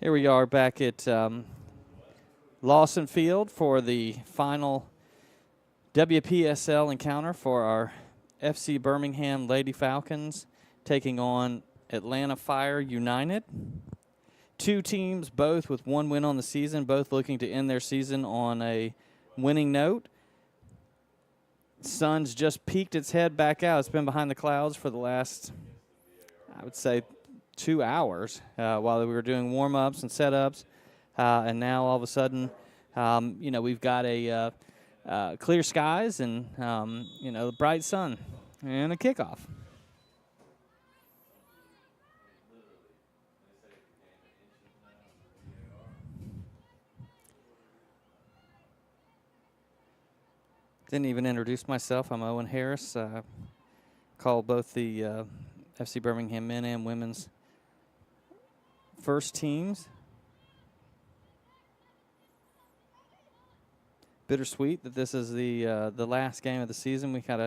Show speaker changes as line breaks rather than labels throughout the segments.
Here we are back at Lawson Field for the final WPSL encounter for our FC Birmingham Lady Falcons taking on Atlanta Fire United. Two teams, both with one win on the season, both looking to end their season on a winning note. Sun's just peeked its head back out. It's been behind the clouds for the last, I would say, 2 hours while we were doing warm-ups and setups. And now all of a sudden, we've got a clear skies and, bright sun and a kickoff. Didn't even introduce myself. I'm Owen Harris. Call both the FC Birmingham men and women's first teams. Bittersweet that this is the last game of the season. We got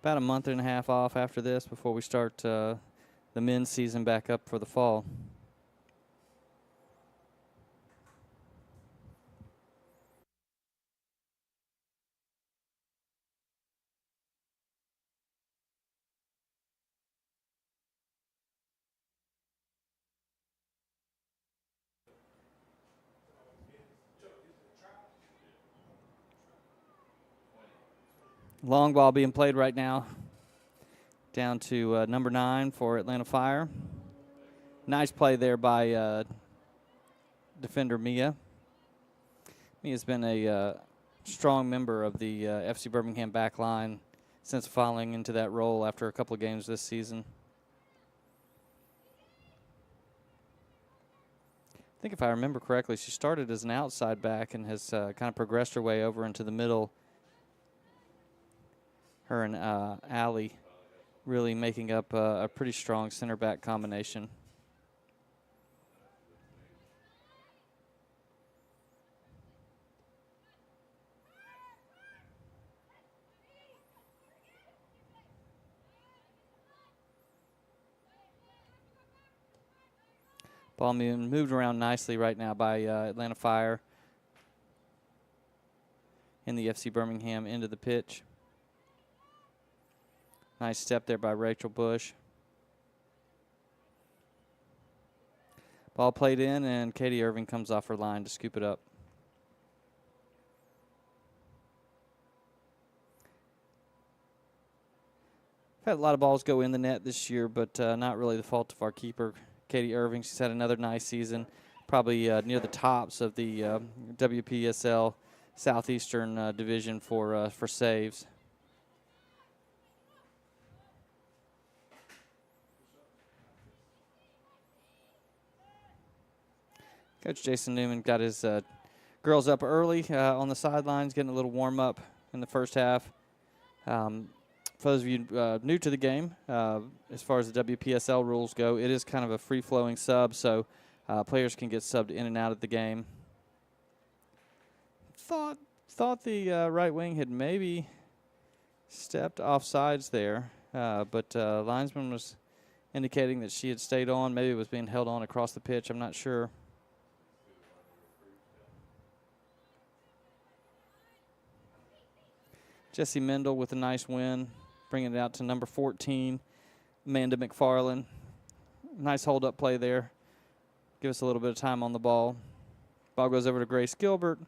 about a month and a half off after this before we start the men's season back up for the fall. Long ball being played right now down to number 9 for Atlanta Fire. Nice play there by defender Mia. Mia's been a strong member of the FC Birmingham back line since falling into that role after a couple of games this season. I think if I remember correctly, she started as an outside back and has kind of progressed her way over into the middle. Her and Allie really making up a pretty strong center back combination. Ball moved around nicely right now by Atlanta Fire in the FC Birmingham end of the pitch. Nice step there by Rachel Bush. Ball played in, and Katie Irving comes off her line to scoop it up. Had a lot of balls go in the net this year, but not really the fault of our keeper, Katie Irving. She's had another nice season, probably near the tops of the WPSL Southeastern Division for saves. Coach Jason Newman got his girls up early on the sidelines, getting a little warm-up in the first half. For those of you new to the game, as far as the WPSL rules go, it is kind of a free-flowing sub, so players can get subbed in and out of the game. Thought the right wing had maybe stepped off sides there, but linesman was indicating that she had stayed on. Maybe it was being held on across the pitch. I'm not sure. Jessie Mendel with a nice win, bringing it out to number 14, Amanda McFarland. Nice hold-up play there. Give us a little bit of time on the ball. Ball goes over to Grace Gilbert.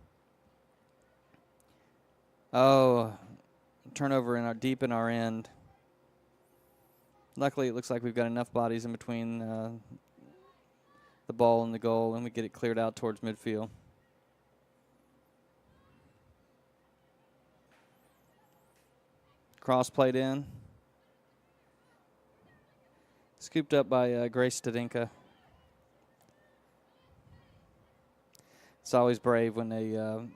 Oh, turnover deep in our end. Luckily, it looks like we've got enough bodies in between the ball and the goal, and we get it cleared out towards midfield. Cross played in. Scooped up by Grace Stadenka. It's always brave when a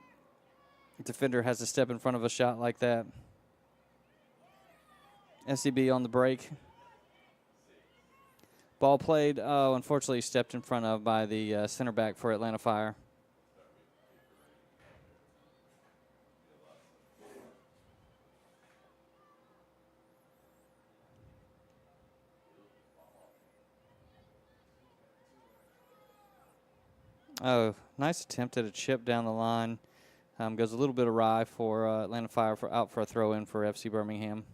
defender has to step in front of a shot like that. SCB on the break. Ball played. Oh, unfortunately stepped in front of by the center back for Atlanta Fire. Oh, nice attempt at a chip down the line. Goes a little bit awry for Atlanta Fire out for a throw-in for FC Birmingham.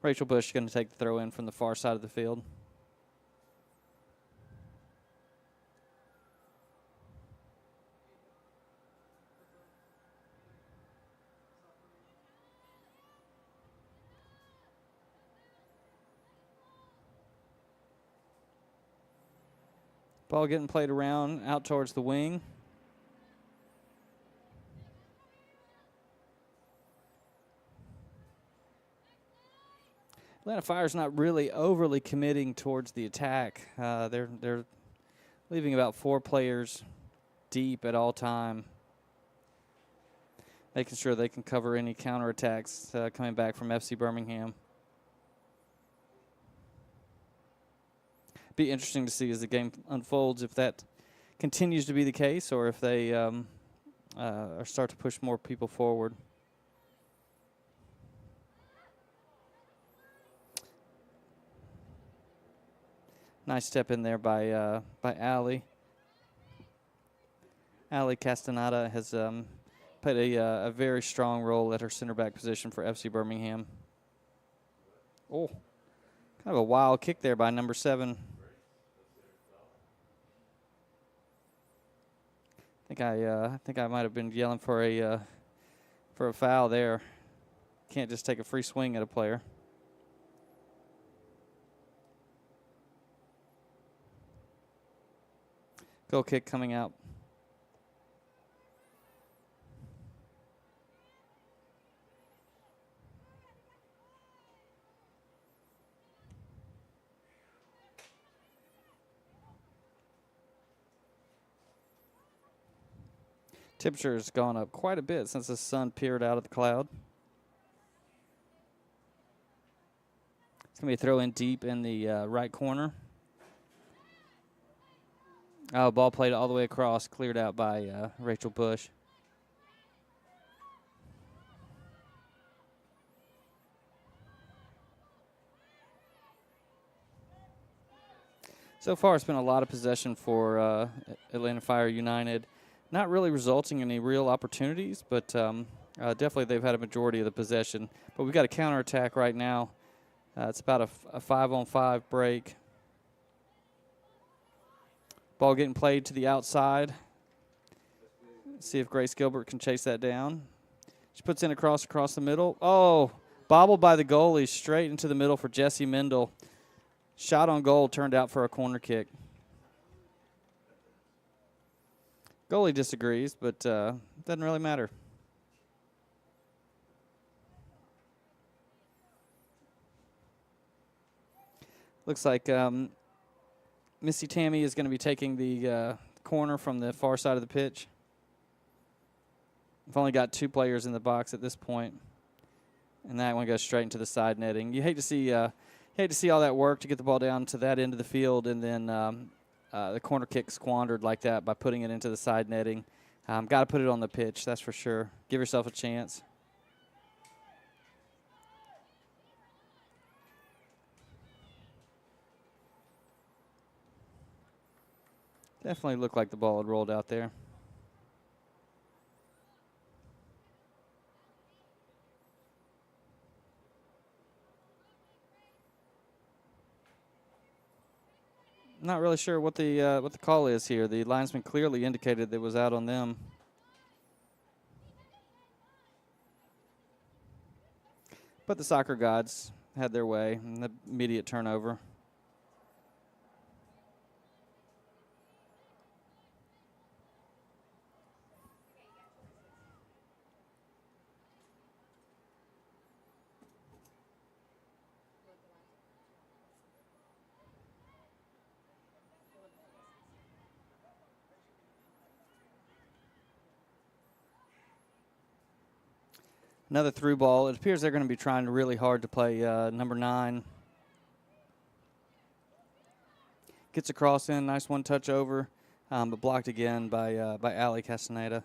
Rachel Bush is going to take the throw-in from the far side of the field. Ball getting played around out towards the wing. Atlanta Fire's not really overly committing towards the attack. They're leaving about 4 players deep at all time, making sure they can cover any counterattacks coming back from FC Birmingham. Be interesting to see as the game unfolds if that continues to be the case or if they start to push more people forward. Nice step in there by Allie. Allie Castaneda has played a very strong role at her center back position for FC Birmingham. Oh, kind of a wild kick there by number 7. I think I might have been yelling for a foul there. Can't just take a free swing at a player. Goal kick coming out. Temperature has gone up quite a bit since the sun peered out of the cloud. It's going to be a throw in deep in the right corner. Oh, ball played all the way across, cleared out by Rachel Bush. So far, it's been a lot of possession for Atlanta Fire United. Not really resulting in any real opportunities, but definitely they've had a majority of the possession. But we've got a counterattack right now. It's about a 5-on-5 break. Ball getting played to the outside. See if Grace Gilbert can chase that down. She puts in across the middle. Oh, bobbled by the goalie straight into the middle for Jessie Mendel. Shot on goal turned out for a corner kick. Goalie disagrees, but doesn't really matter. Looks like Missy Tammy is going to be taking the corner from the far side of the pitch. We've only got 2 players in the box at this point, and that one goes straight into the side netting. You hate to see all that work to get the ball down to that end of the field, and then the corner kick squandered like that by putting it into the side netting. Got to put it on the pitch, that's for sure. Give yourself a chance. Definitely looked like the ball had rolled out there. Not really sure what the call is here. The linesman clearly indicated that it was out on them. But the soccer gods had their way in the immediate turnover. Another through ball. It appears they're going to be trying really hard to play number 9. Gets a cross in, nice one touch over, but blocked again by Allie Castaneda.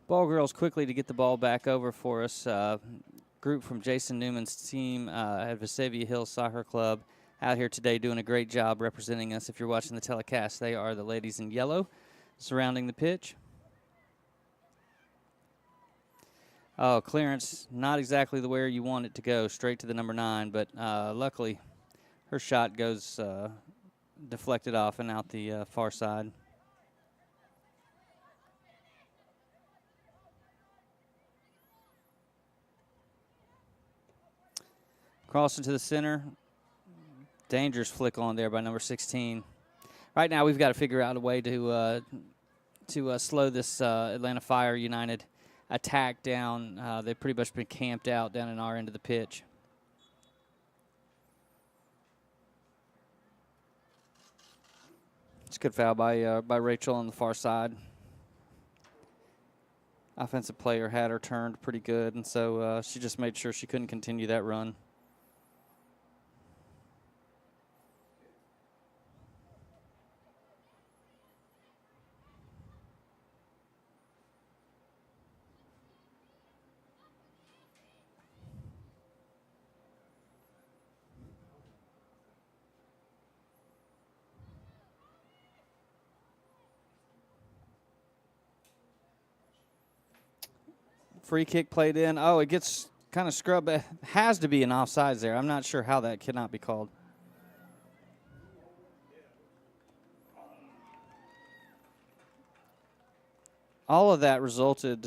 Ball girls quickly to get the ball back over for us. Group from Jason Newman's team at Vestavia Hills Soccer Club out here today doing a great job representing us. If you're watching the telecast, they are the ladies in yellow surrounding the pitch. Oh, clearance, not exactly the where you want it to go, straight to the number 9, but luckily her shot goes deflected off and out the far side. Cross into the center. Dangerous flick on there by number 16. Right now we've got to figure out a way to slow this Atlanta Fire United attack down. They've pretty much been camped out down in our end of the pitch. It's a good foul by Rachel on the far side. Offensive player had her turned pretty good, and so she just made sure she couldn't continue that run. Free kick played in. Oh, it gets kind of scrubbed. It has to be an offsides there. I'm not sure how that cannot be called. All of that resulted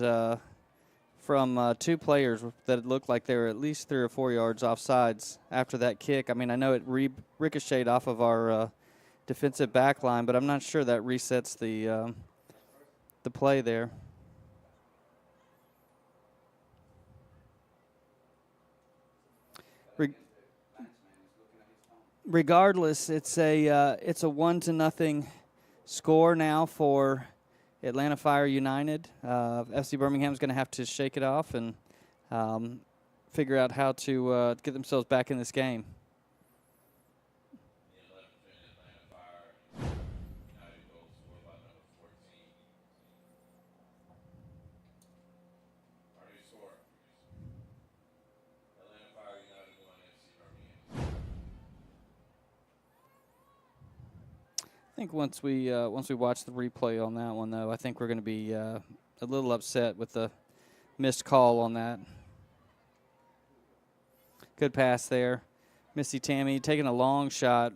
from 2 players that looked like they were at least 3 or 4 yards offsides after that kick. I mean, I know it ricocheted off of our defensive back line, but I'm not sure that resets the play there. Regardless, it's a 1-0 score now for Atlanta Fire United. FC Birmingham is going to have to shake it off and figure out how to get themselves back in this game. I think once we watch the replay on that one, though, I think we're going to be a little upset with the missed call on that. Good pass there. Missy Tammy taking a long shot.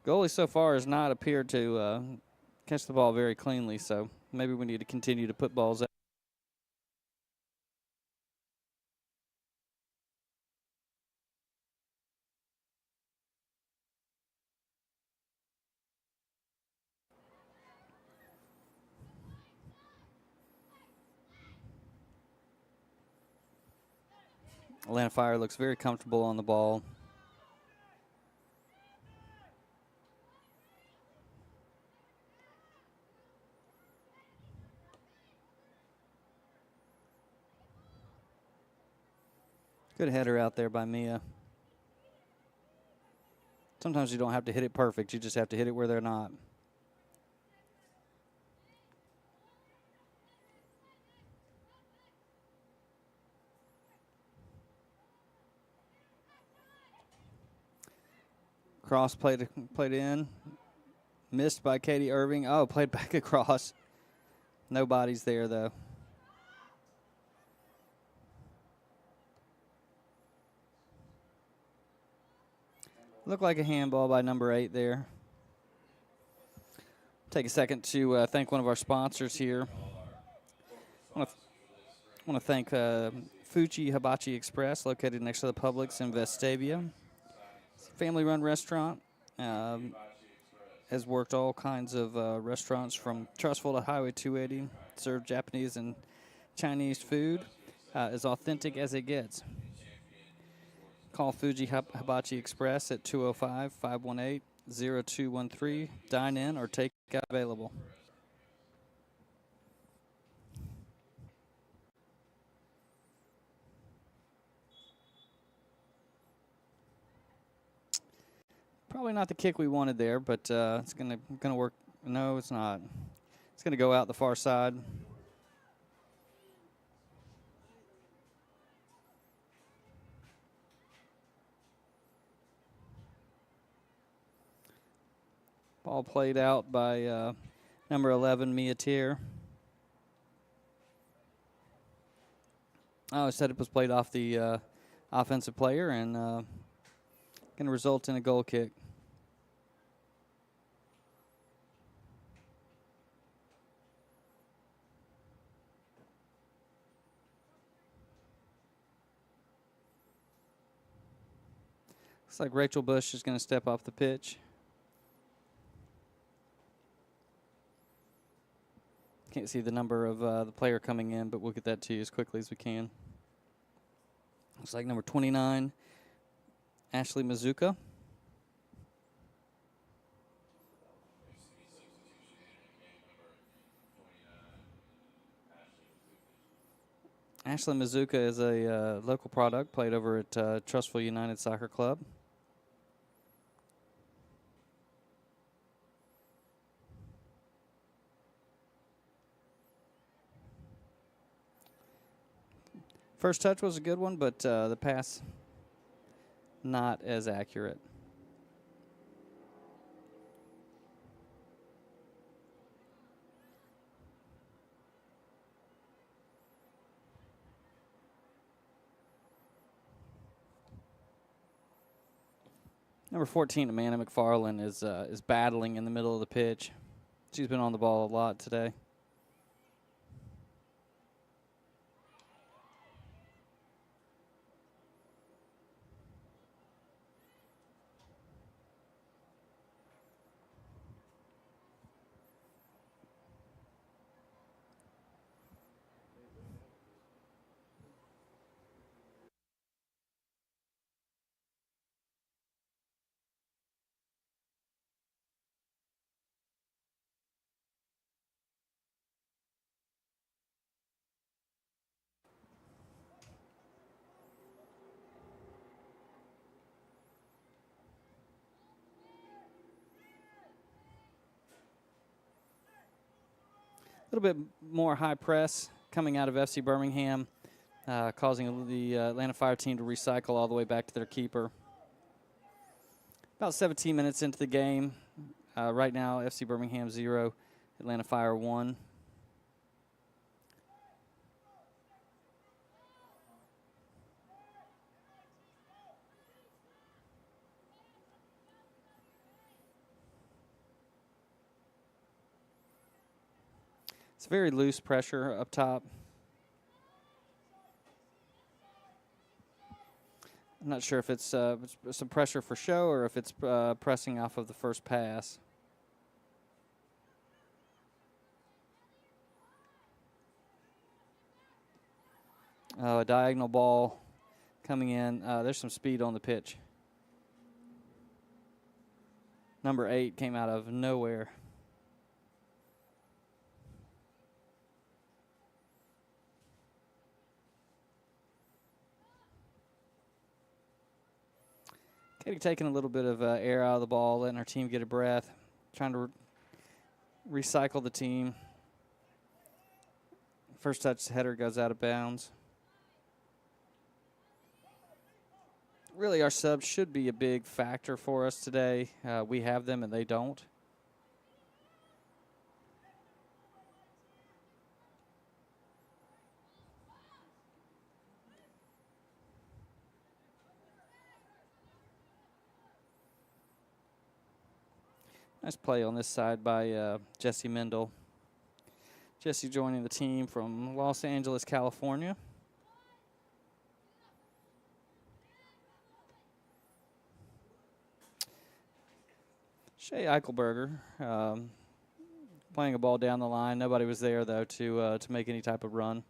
Goalie so far has not appeared to catch the ball very cleanly, so maybe we need to continue to put balls out. Atlanta Fire looks very comfortable on the ball. Good header out there by Mia. Sometimes you don't have to hit it perfect. You just have to hit it where they're not. Cross played in. Missed by Katie Irving. Oh, played back across. Nobody's there, though. Looked like a handball by number 8 there. Take a second to thank one of our sponsors here. I want to thank Fuji Hibachi Express, located next to the Publix in Vestavia. It's a family-run restaurant. Has worked all kinds of restaurants from Trustful to Highway 280. Served Japanese and Chinese food. As authentic as it gets. Call Fuji Hibachi Express at 205-518-0213. Dine in or take out available. Probably not the kick we wanted there, but it's gonna work. No, it's not. It's gonna go out the far side. Ball played out by number 11, Mia Tier. Oh, instead it was played off the offensive player and going to result in a goal kick. Looks like Rachel Bush is going to step off the pitch. Can't see the number of the player coming in, but we'll get that to you as quickly as we can. Looks like number 29, Ashley Mizuka. Ashley Mizuka is a local product, played over at Trustful United Soccer Club. First touch was a good one, but the pass not as accurate. Number 14, Amanda McFarland, is battling in the middle of the pitch. She's been on the ball a lot today. A little bit more high press coming out of FC Birmingham, causing the Atlanta Fire team to recycle all the way back to their keeper. About 17 minutes into the game. Right now, FC Birmingham 0, Atlanta Fire 1. It's very loose pressure up top. I'm not sure if it's some pressure for show or if it's pressing off of the first pass. A diagonal ball coming in. There's some speed on the pitch. Number 8 came out of nowhere. Katie taking a little bit of air out of the ball, letting her team get a breath, trying to recycle the team. First touch header goes out of bounds. Really, our subs should be a big factor for us today. We have them and they don't. Nice play on this side by Jessie Mendel. Jessie joining the team from Los Angeles, California. Shay Eichelberger playing a ball down the line. Nobody was there, though, to make any type of run.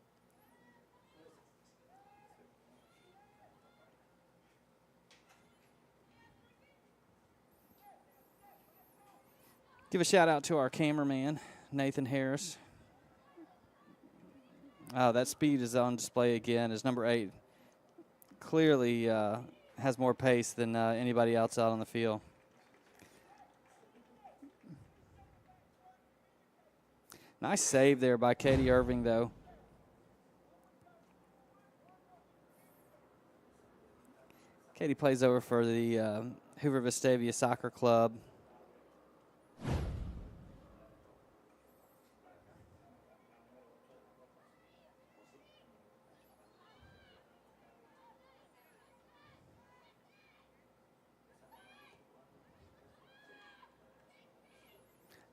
Give a shout out to our cameraman, Nathan Harris. That speed is on display again as number 8 clearly has more pace than anybody else out on the field. Nice save there by Katie Irving, though. Katie plays over for the Hoover Vestavia Soccer Club.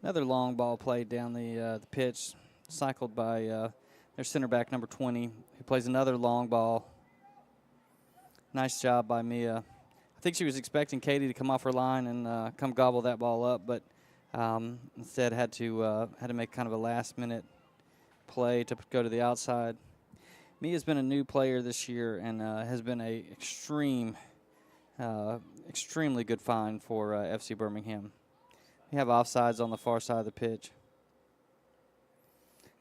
Another long ball played down the pitch, cycled by their center back, number 20, who plays another long ball. Nice job by Mia. I think she was expecting Katie to come off her line and come gobble that ball up, but instead had to make kind of a last-minute play to go to the outside. Mia's been a new player this year and has been a extremely good find for FC Birmingham. We have offsides on the far side of the pitch.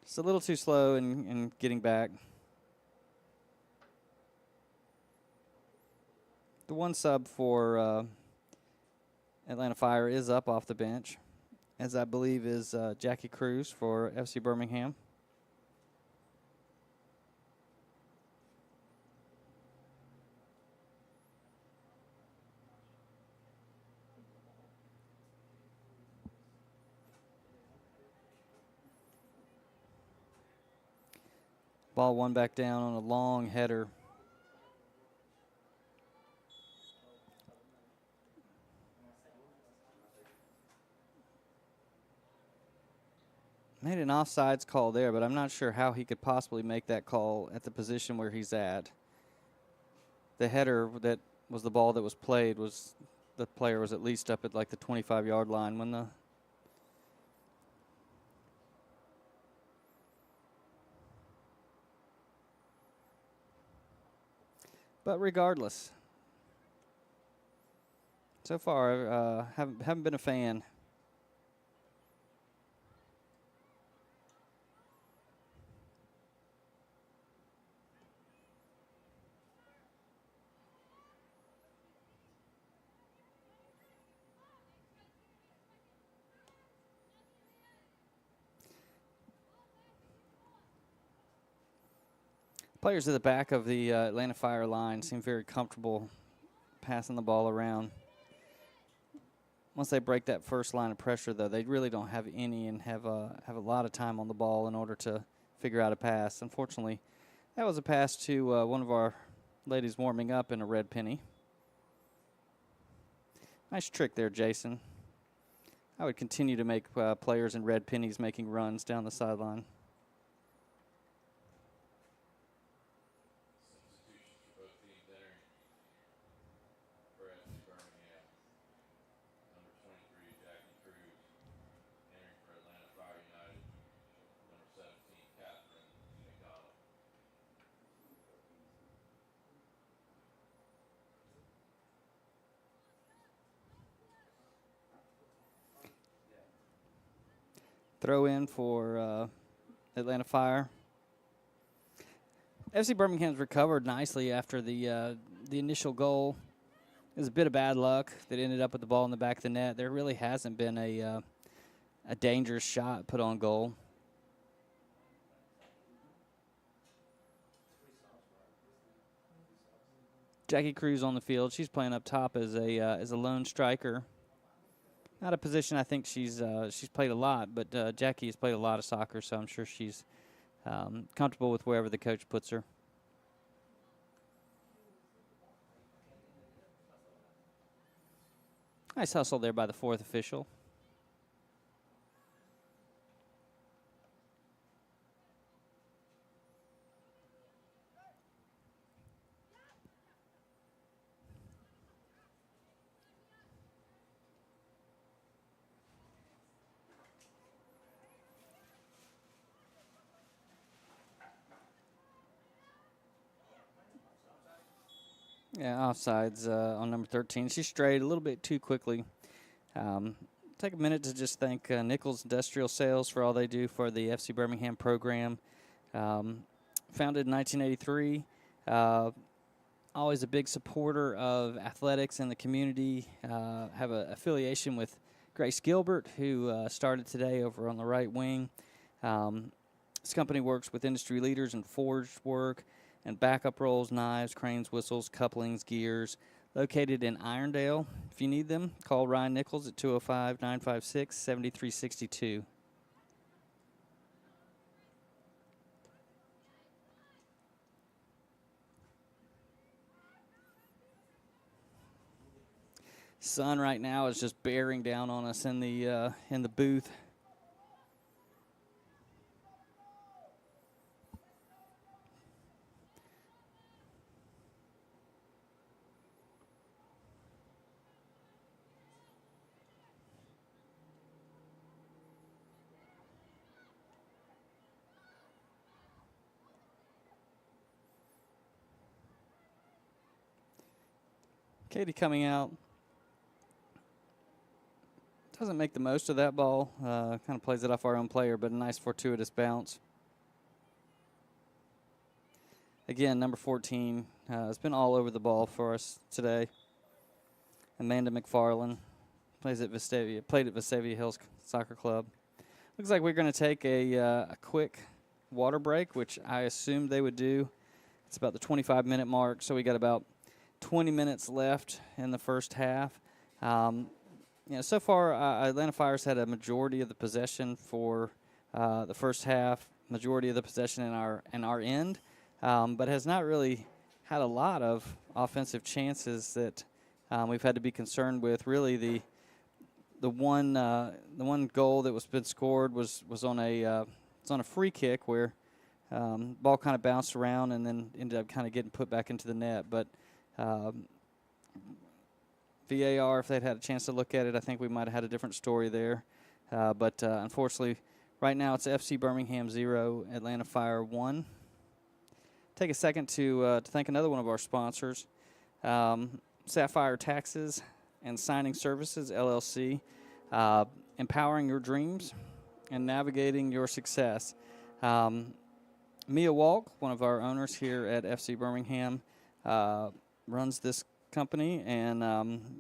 Just a little too slow in getting back. The one sub for Atlanta Fire is up off the bench, as I believe is Jackie Cruz for FC Birmingham. Ball one back down on a long header. Made an offsides call there, but I'm not sure how he could possibly make that call at the position where he's at. The header that was the ball that was played was the player was at least up at like the 25-yard line when the but regardless, so far haven't been a fan. Players at the back of the Atlanta Fire line seem very comfortable passing the ball around. Once they break that first line of pressure, though, they really don't have any and have a lot of time on the ball in order to figure out a pass. Unfortunately, that was a pass to one of our ladies warming up in a red penny. Nice trick there, Jason. I would continue to make players in red pennies making runs down the sideline. Throw in for Atlanta Fire. FC Birmingham's recovered nicely after the initial goal. It was a bit of bad luck that ended up with the ball in the back of the net. There really hasn't been a dangerous shot put on goal. Jackie Cruz on the field. She's playing up top as a lone striker. Not a position I think she's played a lot, but Jackie has played a lot of soccer, so I'm sure she's comfortable with wherever the coach puts her. Nice hustle there by the fourth official. Yeah, offsides on number 13. She strayed a little bit too quickly. Take a minute to just thank Nichols Industrial Sales for all they do for the FC Birmingham program. Founded in 1983. Always a big supporter of athletics in the community. Have an affiliation with Grace Gilbert, who started today over on the right wing. This company works with industry leaders in forged work and backup rolls, knives, cranes, whistles, couplings, gears. Located in Irondale. If you need them, call Ryan Nichols at 205-956-7362. Sun right now is just bearing down on us in the booth. Katie coming out. Doesn't make the most of that ball. Kind of plays it off our own player, but a nice fortuitous bounce. Again, number 14 has been all over the ball for us today. Amanda McFarland played at Vestavia Hills Soccer Club. Looks like we're going to take a quick water break, which I assumed they would do. It's about the 25-minute mark, so we got about 20 minutes left in the first half. So far, Atlanta Fire's had a majority of the possession for the first half, majority of the possession in our end, but has not really had a lot of offensive chances that we've had to be concerned with. Really, the one goal that was been scored was on a free kick where ball kind of bounced around and then ended up kind of getting put back into the net, but. VAR, if they'd had a chance to look at it, I think we might have had a different story there. But unfortunately, right now it's FC Birmingham 0, Atlanta Fire 1. Take a second to thank another one of our sponsors, Sapphire Taxes and Signing Services, LLC, empowering your dreams and navigating your success. Mia Walk, one of our owners here at FC Birmingham, runs this company and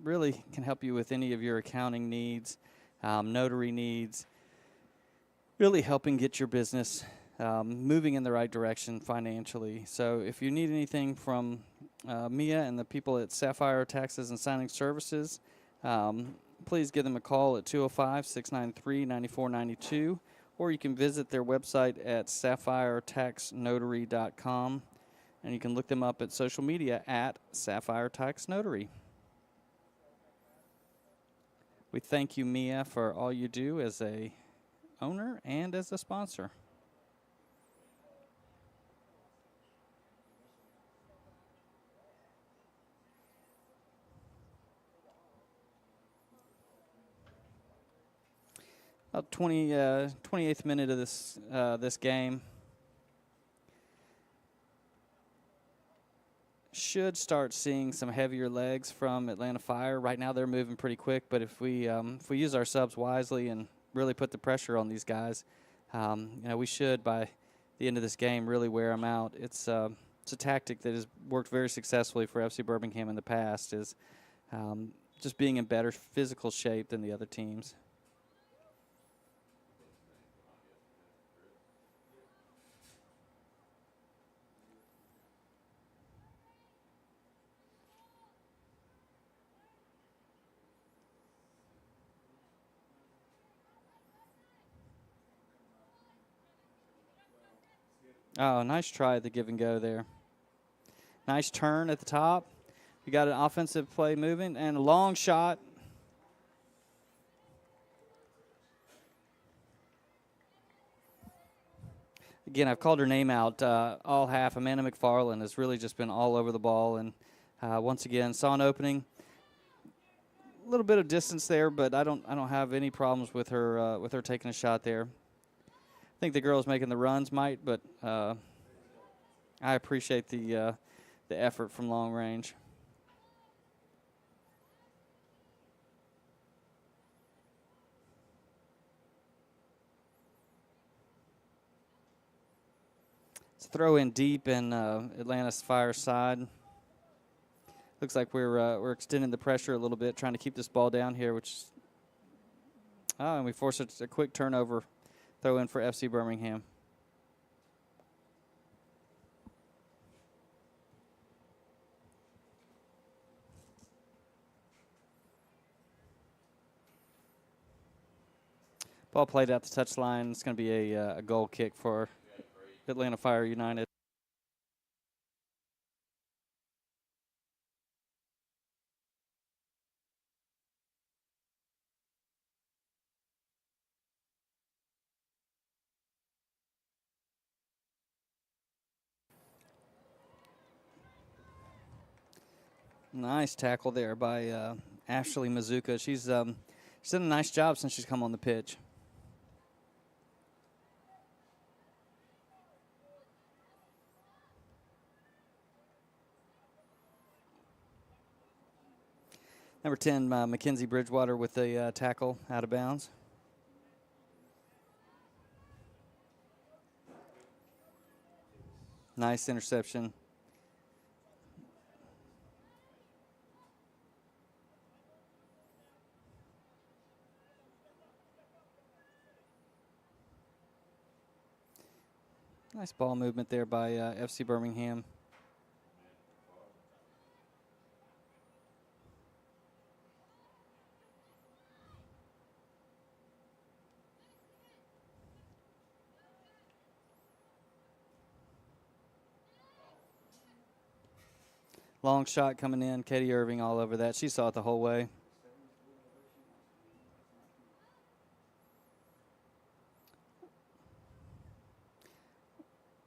really can help you with any of your accounting needs, notary needs, really helping get your business moving in the right direction financially. So if you need anything from Mia and the people at Sapphire Taxes and Signing Services, please give them a call at 205-693-9492, or you can visit their website at sapphiretaxnotary.com. And you can look them up at social media at Sapphire Tax Notary. We thank you, Mia, for all you do as a owner and as a sponsor. About 28th minute of this game. Should start seeing some heavier legs from Atlanta Fire. Right now they're moving pretty quick, but if we use our subs wisely and really put the pressure on these guys, we should by the end of this game really wear them out. It's a tactic that has worked very successfully for FC Birmingham in the past, is just being in better physical shape than the other teams. Oh, nice try at the give and go there. Nice turn at the top. We got an offensive play moving and a long shot. Again, I've called her name out all half. Amanda McFarland has really just been all over the ball, and once again saw an opening. A little bit of distance there, but I don't have any problems with her taking a shot there. I think the girls making the runs might, but I appreciate the effort from long range. It's a throw in deep in Atlanta's Fire side. Looks like we're extending the pressure a little bit, trying to keep this ball down here, and we force a quick turnover. Throw in for FC Birmingham. Ball played out the touchline. It's going to be a goal kick for Atlanta Fire United. Nice tackle there by Ashley Mazuka. She's done a nice job since she's come on the pitch. Number 10, Mackenzie Bridgewater with the tackle out of bounds. Nice interception. Nice ball movement there by FC Birmingham. Long shot coming in. Katie Irving all over that. She saw it the whole way.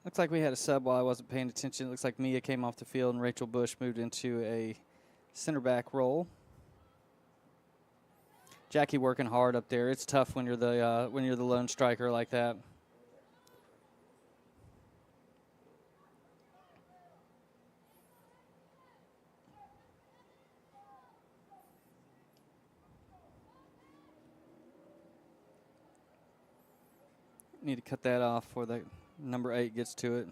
Looks like we had a sub while I wasn't paying attention. It looks like Mia came off the field and Rachel Bush moved into a center back role. Jackie working hard up there. It's tough when you're the lone striker like that. Need to cut that off before the number 8 gets to it.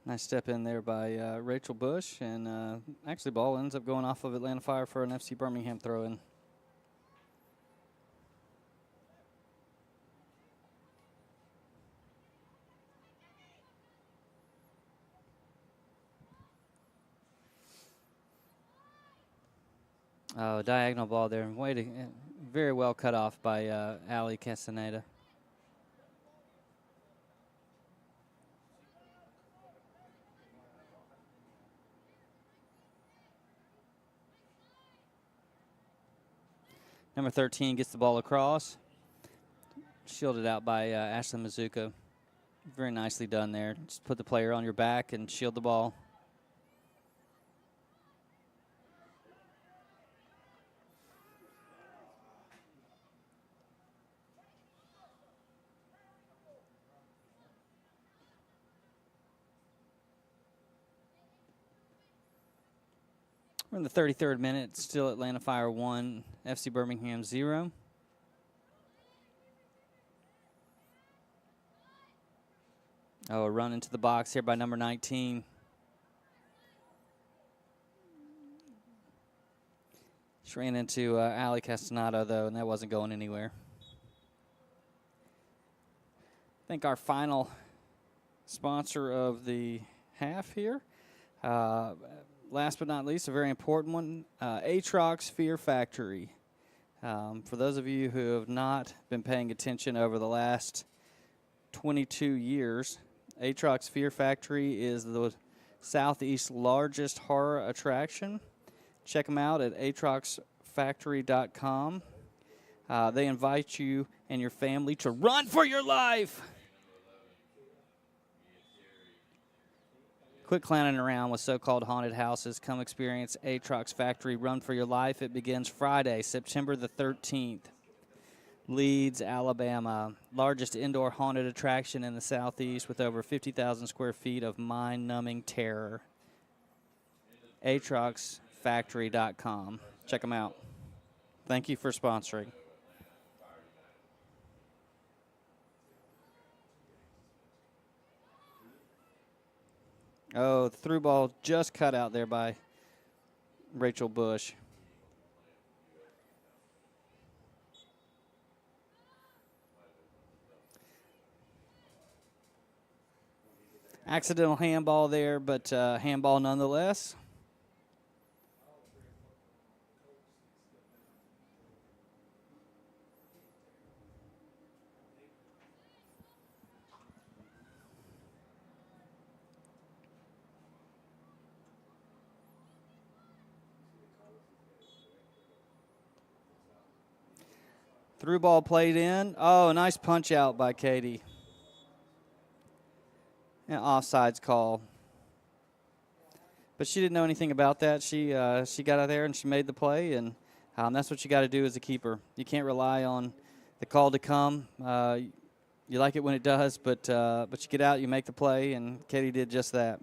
Nice step in there by Rachel Bush, and actually ball ends up going off of Atlanta Fire for an FC Birmingham throw-in. Oh, diagonal ball there. Very well cut off by Ali Castaneda. Number 13 gets the ball across. Shielded out by Ashley Mazuka. Very nicely done there. Just put the player on your back and shield the ball. We're in the 33rd minute. Still Atlanta Fire 1, FC Birmingham 0. Oh, a run into the box here by number 19. She ran into Ali Castanado, though, and that wasn't going anywhere. I think our final sponsor of the half here. Last but not least, a very important one, Atrox Fear Factory. For those of you who have not been paying attention over the last 22 years, Atrox Fear Factory is the Southeast's largest horror attraction. Check them out at atroxfactory.com. They invite you and your family to run for your life. Quit clowning around with so-called haunted houses. Come experience Atrox Factory Run for Your Life. It begins Friday, September the 13th. Leeds, Alabama. Largest indoor haunted attraction in the Southeast with over 50,000 square feet of mind-numbing terror. atroxfactory.com. Check them out. Thank you for sponsoring. Oh, the through ball just cut out there by Rachel Bush. Accidental handball there, but handball nonetheless. Through ball played in. Oh, nice punch out by Katie. And offsides call. but she didn't know anything about that. She got out there and she made the play, and that's what you got to do as a keeper. You can't rely on the call to come. You like it when it does, but you get out, you make the play, and Katie did just that.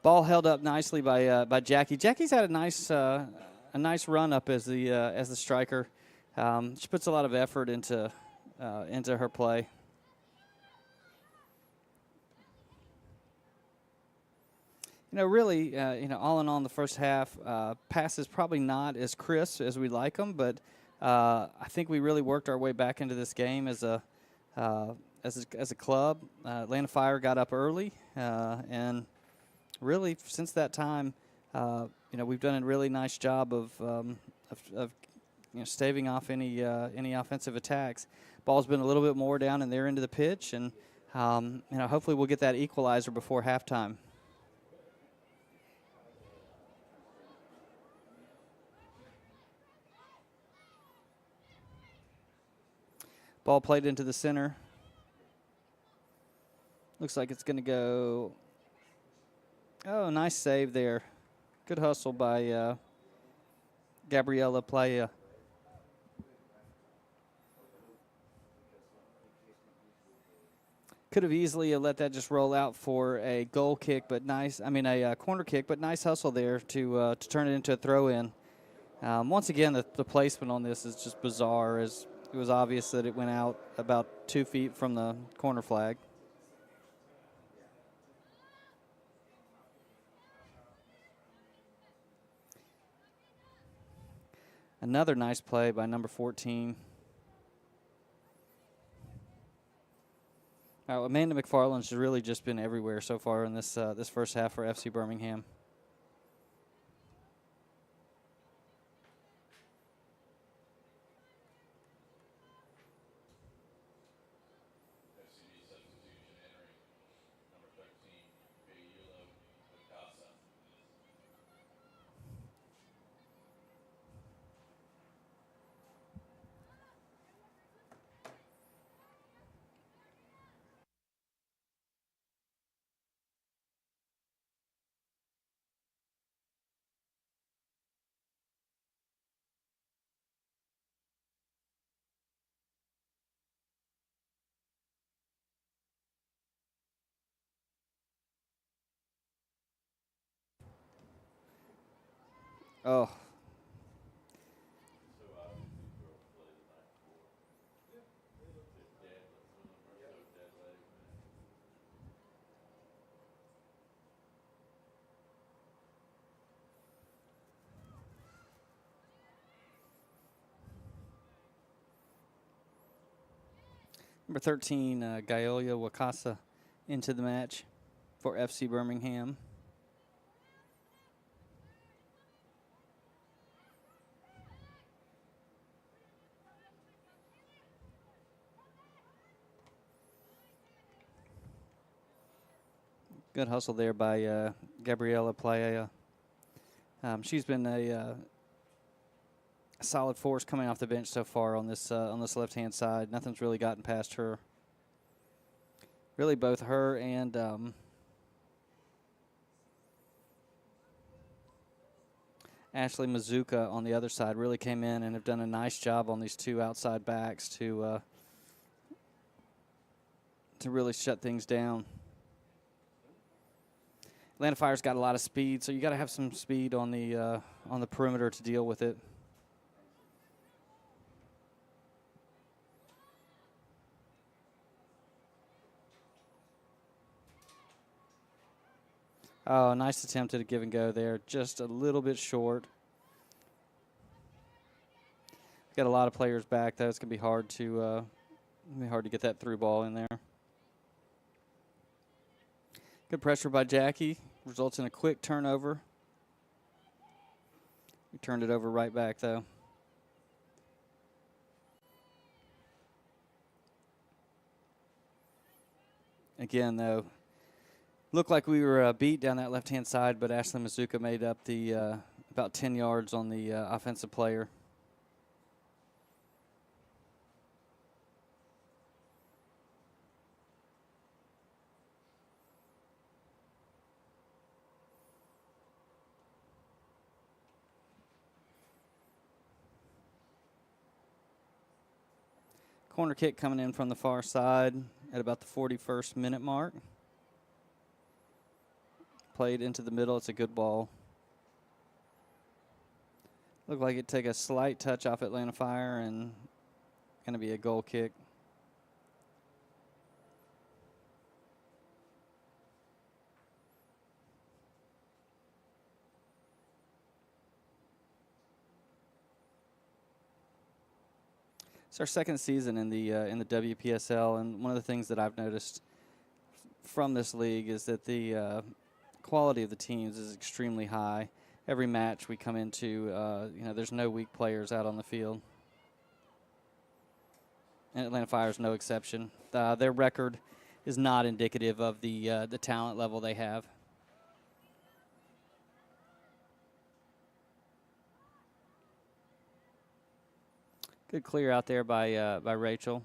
Ball held up nicely by Jackie. Jackie's had a nice run up as the striker. She puts a lot of effort into her play. Really, all in all, in the first half, passes probably not as crisp as we like them, but I think we really worked our way back into this game as a club. Atlanta Fire got up early, and really since that time, we've done a really nice job of staving off any offensive attacks. Ball's been a little bit more down in their end of the pitch, and hopefully we'll get that equalizer before halftime. Ball played into the center. Looks like it's going to go. Oh, nice save there. Good hustle by Gabriella Playa. Could have easily let that just roll out for a goal kick, but a corner kick, but nice hustle there to turn it into a throw-in. Once again, the placement on this is just bizarre, as it was obvious that it went out about 2 feet from the corner flag. Another nice play by number 14. Amanda McFarland's really just been everywhere so far in this first half for FC Birmingham. Oh. Number 13, Gaiolia Wakasa into the match for FC Birmingham. Good hustle there by Gabriela Playa. She's been a solid force coming off the bench so far on this left-hand side. Nothing's really gotten past her. Really, both her and Ashley Mazuka on the other side really came in and have done a nice job on these two outside backs to really shut things down. Atlanta Fire's got a lot of speed, so you got to have some speed on the perimeter to deal with it. Oh, nice attempt at a give and go there. Just a little bit short. got a lot of players back, though. It's going to be hard to get that through ball in there. Good pressure by Jackie. Results in a quick turnover. We turned it over right back, though. Again, though, looked like we were beat down that left-hand side, but Ashley Mazuka made up the about 10 yards on the offensive player. Corner kick coming in from the far side at about the 41st minute mark. Played into the middle. It's a good ball. Looked like it'd take a slight touch off Atlanta Fire and going to be a goal kick. It's our second season in the WPSL, and one of the things that I've noticed from this league is that the quality of the teams is extremely high. Every match we come into, there's no weak players out on the field, and Atlanta Fire is no exception. Their record is not indicative of the talent level they have. Good clear out there by Rachel.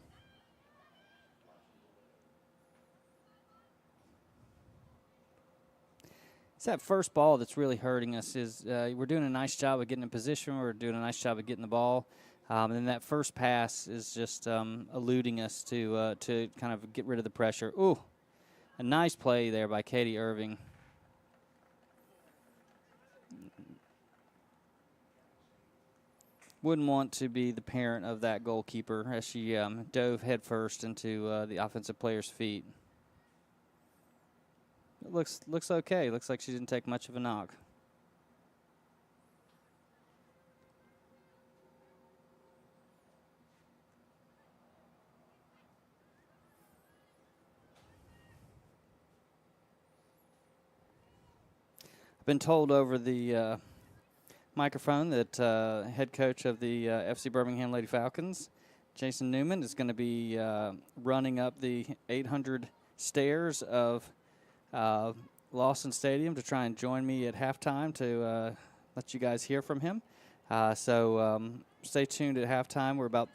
It's that first ball that's really hurting us. We're doing a nice job of getting in position. We're doing a nice job of getting the ball. And then that first pass is just eluding us to kind of get rid of the pressure. Ooh, a nice play there by Katie Irving. Wouldn't want to be the parent of that goalkeeper as she dove headfirst into the offensive player's feet. It looks okay. Looks like she didn't take much of a knock. I've been told over the microphone that head coach of the FC Birmingham Lady Falcons, Jason Newman, is going to be running up the 800 stairs of Lawson Stadium to try and join me at halftime to let you guys hear from him. So stay tuned at halftime. We're about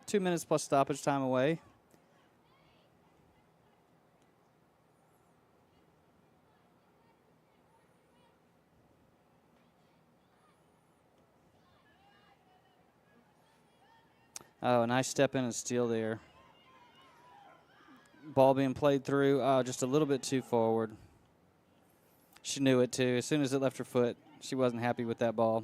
2 minutes plus stoppage time away. Oh, a nice step in and steal there. Ball being played through. Oh, just a little bit too forward. She knew it, too. As soon as it left her foot, she wasn't happy with that ball.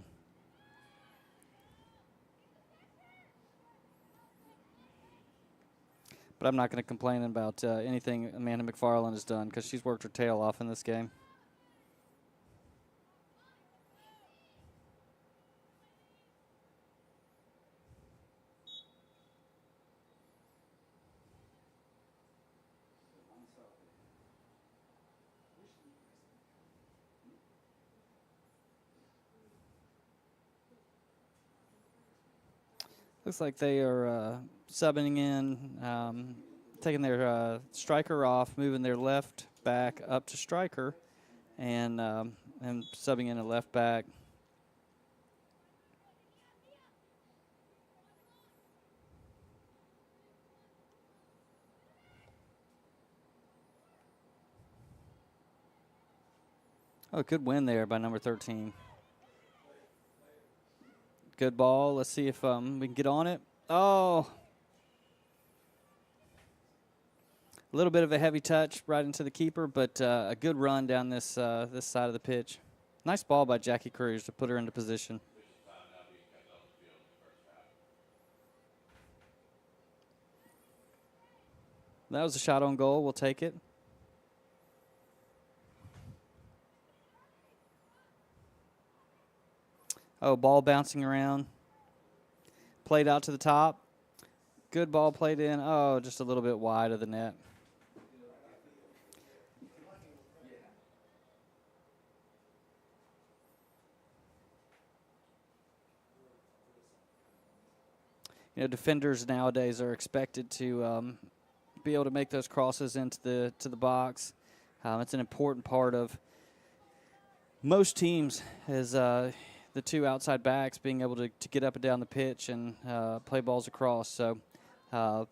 But I'm not going to complain about anything Amanda McFarland has done because she's worked her tail off in this game. Looks like they are subbing in, taking their striker off, moving their left back up to striker, and subbing in a left back. Oh, good win there by number 13. Good ball. Let's see if we can get on it. Oh. A little bit of a heavy touch right into the keeper, but a good run down this side of the pitch. Nice ball by Jackie Cruz to put her into position. That was a shot on goal. We'll take it. Oh, ball bouncing around. Played out to the top. Good ball played in. Oh, just a little bit wide of the net. Defenders nowadays are expected to be able to make those crosses into the box. It's an important part of most teams is the two outside backs being able to get up and down the pitch and play balls across. So I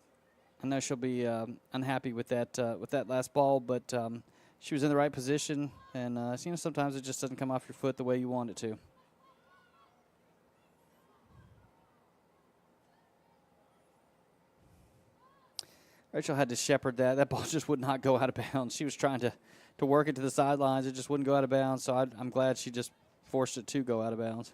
know she'll be unhappy with that last ball, but she was in the right position, and sometimes it just doesn't come off your foot the way you want it to. Rachel had to shepherd that. That ball just would not go out of bounds. She was trying to work it to the sidelines. It just wouldn't go out of bounds, so I'm glad she just forced it to go out of bounds.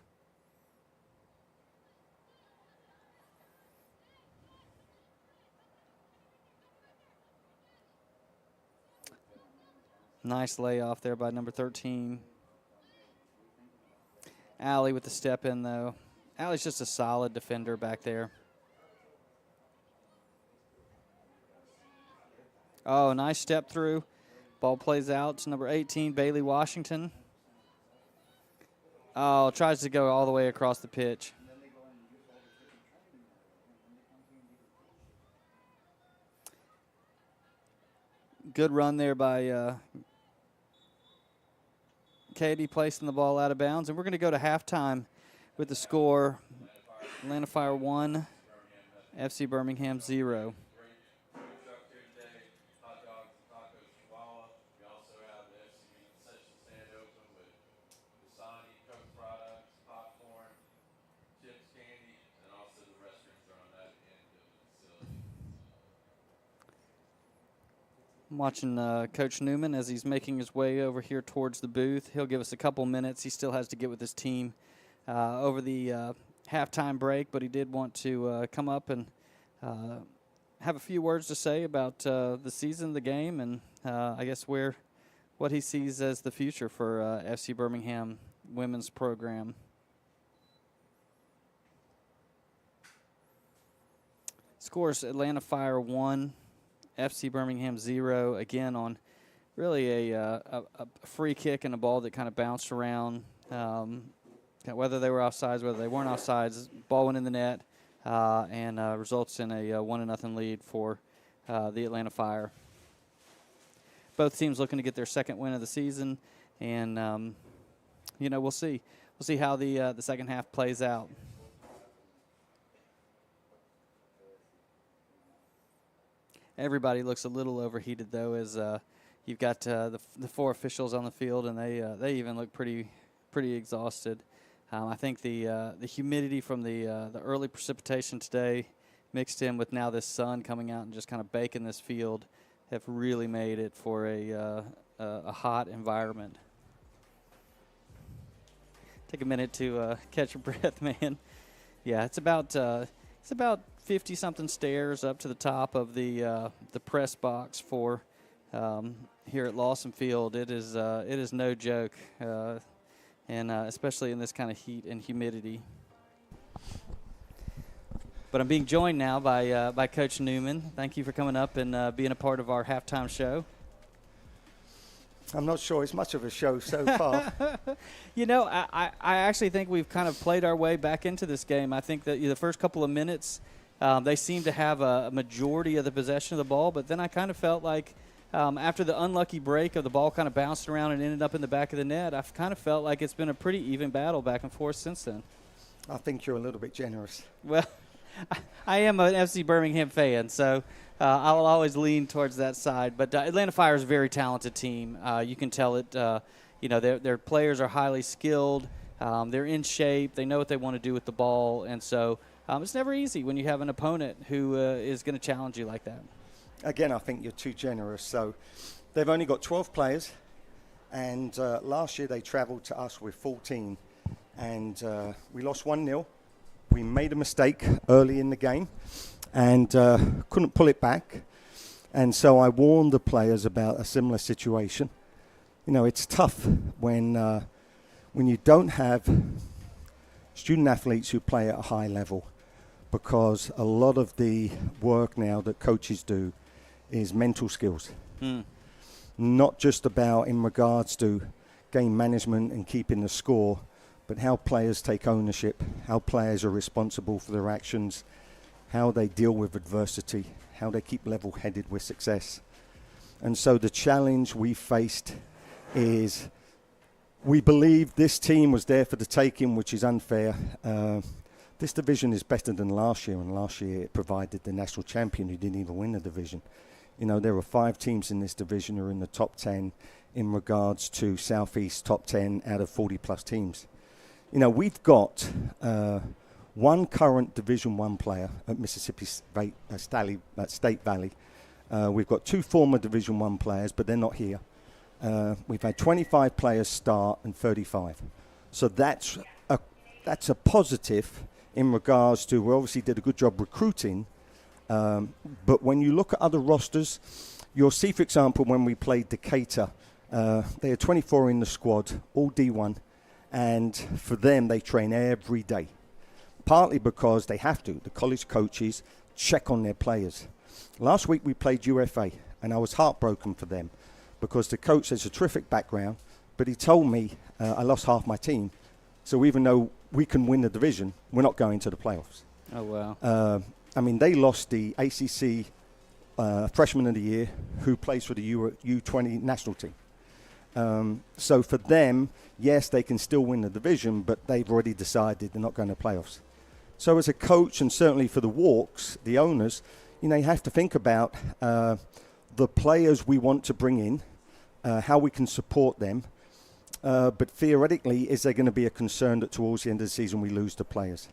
Nice layoff there by number 13. Allie with the step in, though. Allie's just a solid defender back there. Oh, nice step through. Ball plays out to number 18, Bailey Washington. Oh, tries to go all the way across the pitch. Good run there by Katie, placing the ball out of bounds. And we're going to go to halftime with the score, Atlanta Fire 1, FC Birmingham 0. I'm watching Coach Newman as he's making his way over here towards the booth. He'll give us a couple minutes. He still has to get with his team over the halftime break, but he did want to come up and have a few words to say about the season, the game, and I guess what he sees as the future for FC Birmingham women's program. Scores Atlanta Fire 1. FC Birmingham 0, again on really a free kick and a ball that kind of bounced around. Whether they were offsides, whether they weren't offsides, ball went in the net and results in a 1-0 lead for the Atlanta Fire. Both teams looking to get their second win of the season, and we'll see. We'll see how the second half plays out. Everybody looks a little overheated, though, as you've got the four officials on the field, and they even look pretty exhausted. I think the humidity from the early precipitation today, mixed in with now this sun coming out and just kind of baking this field, have really made it for a hot environment. Take a minute to catch your breath, man. Yeah, it's about 50-something stairs up to the top of the press box for here at Lawson Field. It is no joke, and especially in this kind of heat and humidity. But I'm being joined now by Coach Newman. Thank you for coming up and being a part of our halftime show.
I'm not sure it's much of a show so far.
I actually think we've kind of played our way back into this game. I think that the first couple of minutes, they seemed to have a majority of the possession of the ball, but then I kind of felt like after the unlucky break of the ball kind of bounced around and ended up in the back of the net, I've kind of felt like it's been a pretty even battle back and forth since then.
I think you're a little bit generous.
Well, I am an FC Birmingham fan, so I'll always lean towards that side. But Atlanta Fire is a very talented team. You can tell it. Their players are highly skilled. They're in shape. They know what they want to do with the ball, and so it's never easy when you have an opponent who is going to challenge you like that.
Again, I think you're too generous. So they've only got 12 players, and last year they travelled to us with 14, and we lost 1-0. We made a mistake early in the game and couldn't pull it back. And so I warned the players about a similar situation. It's tough when you don't have student athletes who play at a high level. because a lot of the work now that coaches do is mental skills. Not just about in regards to game management and keeping the score, but how players take ownership, how players are responsible for their actions, how they deal with adversity, how they keep level-headed with success. And so the challenge we faced is we believe this team was there for the taking, which is unfair. This division is better than last year, and last year it provided the national champion who didn't even win the division. You know, there are 5 teams in this division who are in the top 10 in regards to Southeast top 10 out of 40-plus teams. You know, we've got one current Division 1 player at Mississippi State Valley. We've got 2 former Division 1 players, but they're not here. We've had 25 players start and 35. So that's a positive in regards to, we obviously did a good job recruiting, but when you look at other rosters, you'll see, for example, when we played Decatur, they had 24 in the squad, all D1, and for them, they train every day, partly because they have to. The college coaches check on their players. Last week, we played UFA, and I was heartbroken for them because the coach has a terrific background, but he told me I lost half my team. So even though we can win the division, we're not going to the playoffs.
Oh, wow.
I mean, they lost the ACC Freshman of the Year who plays for the U20 national team. So for them, yes, they can still win the division, but they've already decided they're not going to playoffs. So as a coach, and certainly for the Walks, the owners, you know, you have to think about the players we want to bring in, how we can support them. But theoretically, is there going to be a concern that towards the end of the season we lose the players?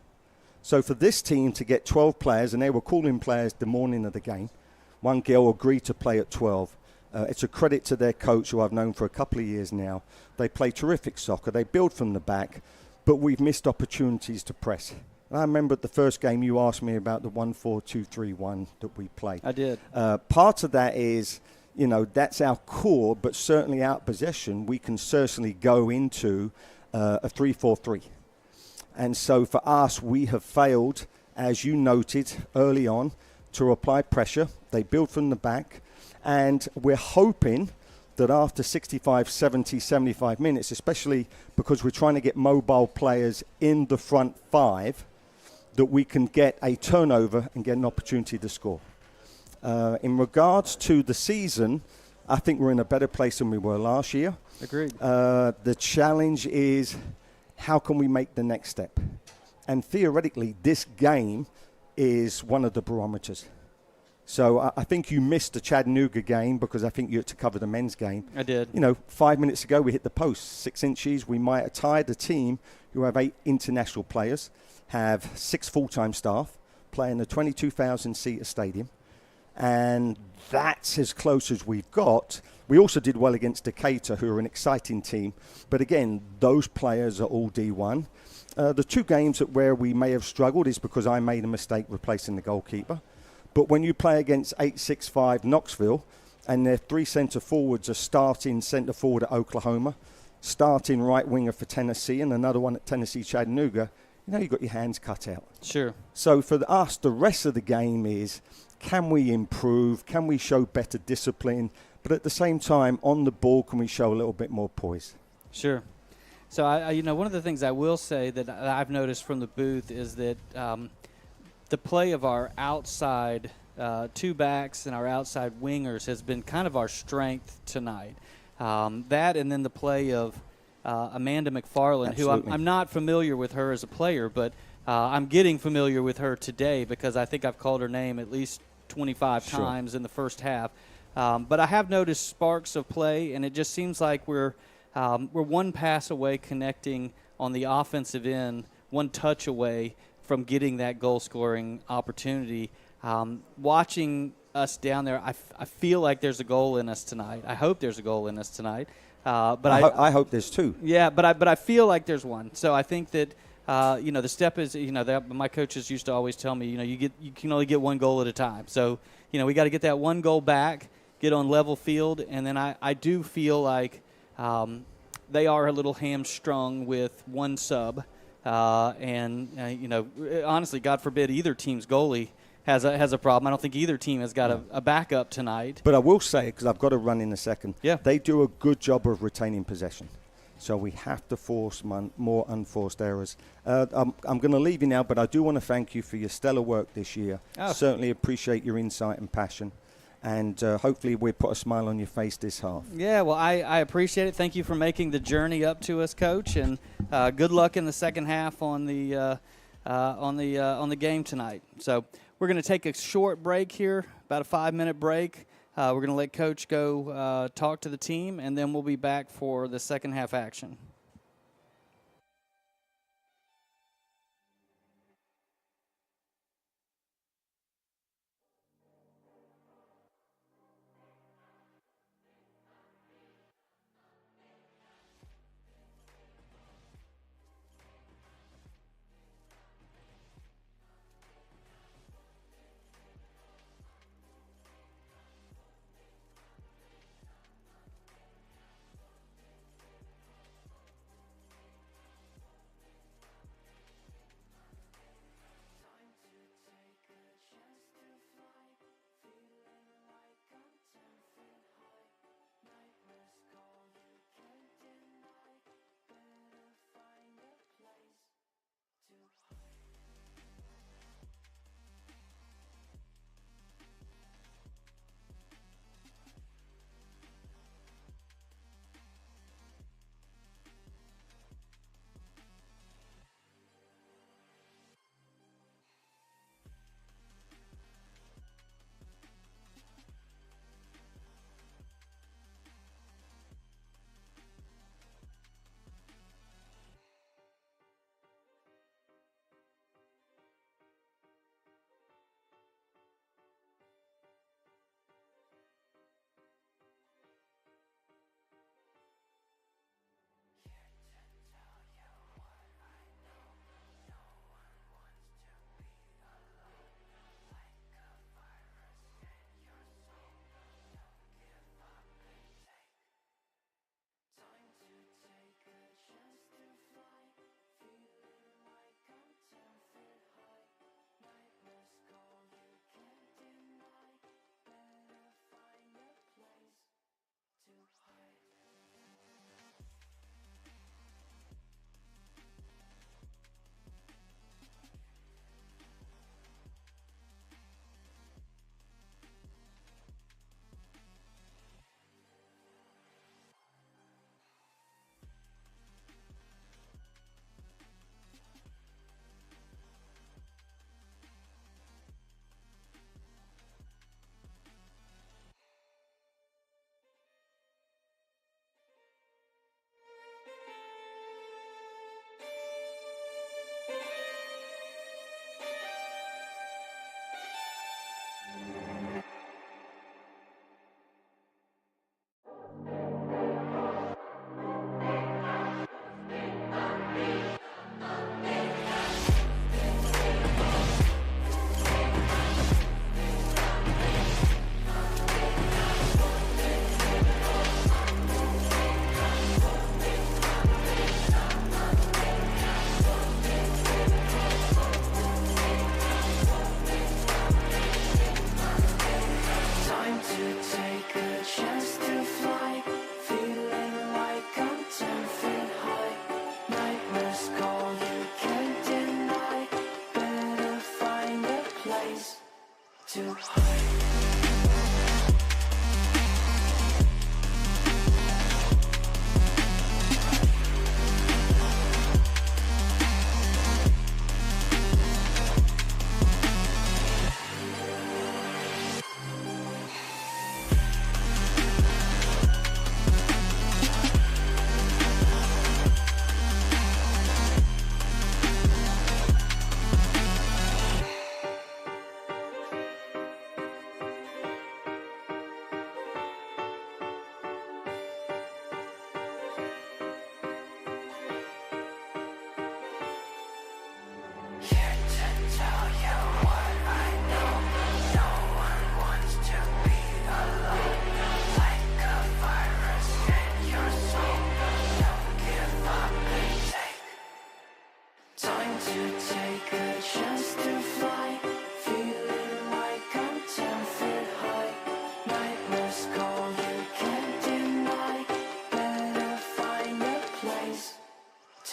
So for this team to get 12 players, and they were calling players the morning of the game, one girl agreed to play at 12. It's a credit to their coach, who I've known for a couple of years now. They play terrific soccer. They build from the back, but we've missed opportunities to press. And I remember at the first game you asked me about the 1-4-2-3-1 that we played.
I did.
Part of that is, you know, that's our core, but certainly out possession, we can certainly go into a 3-4-3. And so for us, we have failed, as you noted early on, to apply pressure. They build from the back. And we're hoping that after 65, 70, 75 minutes, especially because we're trying to get mobile players in the front 5, that we can get a turnover and get an opportunity to score. In regards to the season, I think we're in a better place than we were last year.
Agreed.
The challenge is, how can we make the next step? And theoretically, this game is one of the barometers. So I think you missed the Chattanooga game because I think you had to cover the men's game.
I did.
You know, 5 minutes ago we hit the post, 6 inches. We might have tied a team who have 8 international players, have 6 full-time staff, play in a 22,000-seater stadium. And that's as close as we've got. We also did well against Decatur, who are an exciting team. But again, those players are all D1. The 2 games where we may have struggled is because I made a mistake replacing the goalkeeper. But when you play against 865 Knoxville, and their 3 centre forwards are starting centre forward at Oklahoma, starting right winger for Tennessee, and another one at Tennessee Chattanooga, you know, you've got your hands cut out.
Sure.
So for us, the rest of the game is, can we improve? Can we show better discipline? But at the same time, on the ball, can we show a little bit more poise?
Sure. So, I you know, one of the things I will say that I've noticed from the booth is that the play of our outside 2 backs and our outside wingers has been kind of our strength tonight. That and then the play of Amanda McFarland,
Absolutely.
who I'm not familiar with her as a player, but I'm getting familiar with her today because I think I've called her name at least 25
Sure.
times in the first half. But I have noticed sparks of play, and it just seems like we're one pass away connecting on the offensive end, one touch away from getting that goal-scoring opportunity. Watching us down there, I feel like there's a goal in us tonight. I hope there's a goal in us tonight. But
I hope there's 2.
Yeah, but I feel like there's one. So I think that you know, the step is, you know, my coaches used to always tell me, you know, you can only get 1 goal at a time. So, you know, we got to get that 1 goal back, get on level field, and then I do feel like they are a little hamstrung with 1 sub. Honestly, God forbid either team's goalie has a problem. I don't think either team has got a backup tonight.
But I will say, because I've got to run in a second,
yeah,
they do a good job of retaining possession. So we have to force more unforced errors. I'm going to leave you now, but I do want to thank you for your stellar work this year. Certainly appreciate your insight and passion. And hopefully we put a smile on your face this half.
Yeah, well, I appreciate it. Thank you for making the journey up to us, Coach. And good luck in the second half on the game tonight. So we're going to take a short break here, about a 5-minute break. We're going to let Coach go talk to the team, and then we'll be back for the second half action.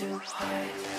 to hide.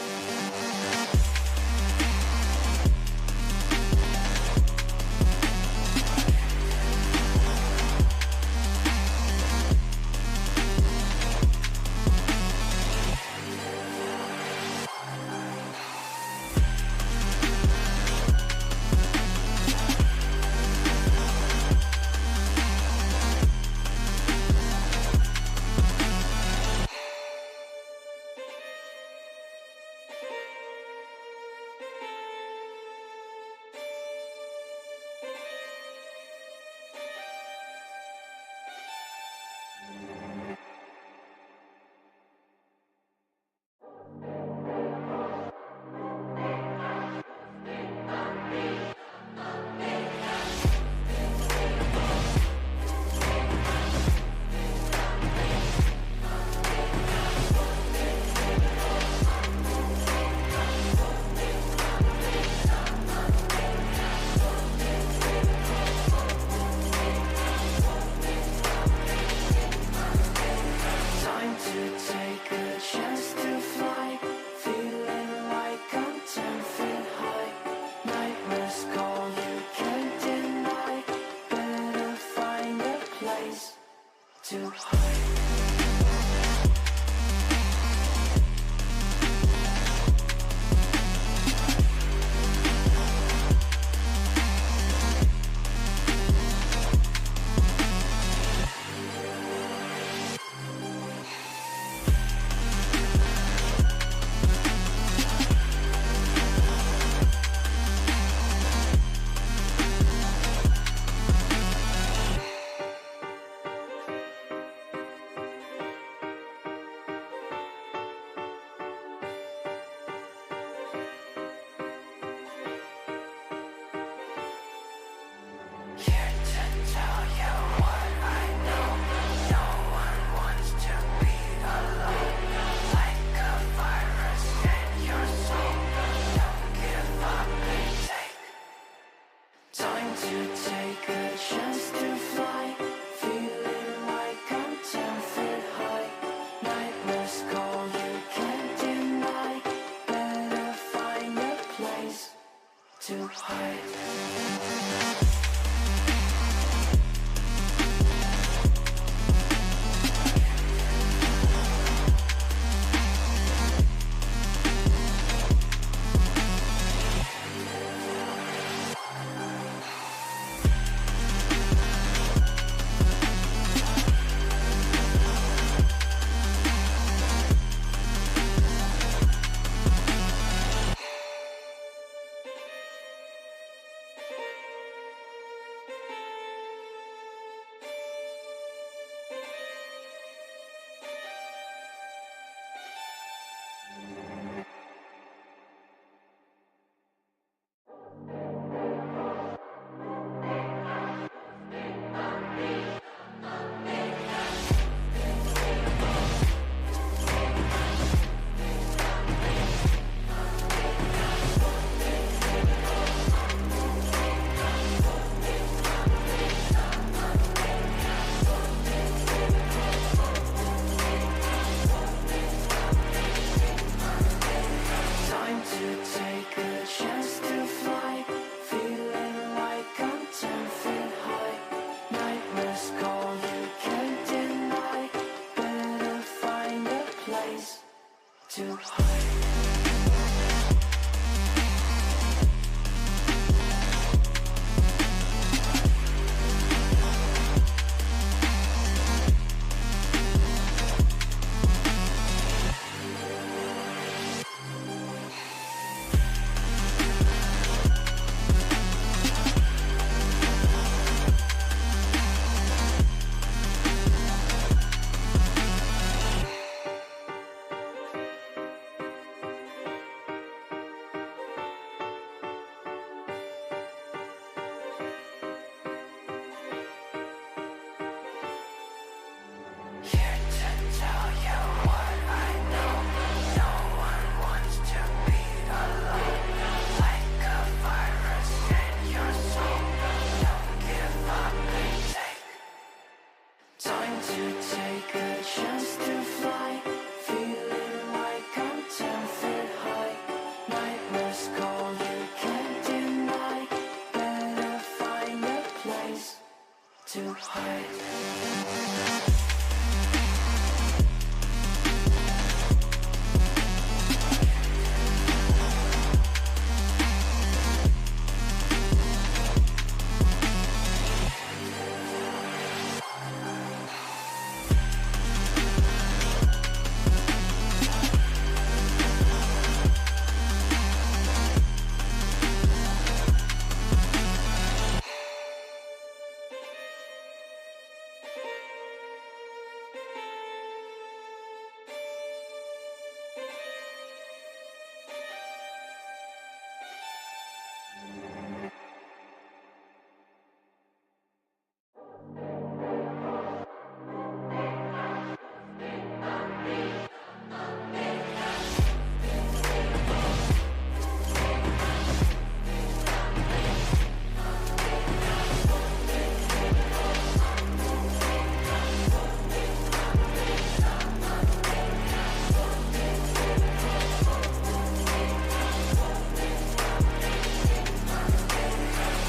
hide.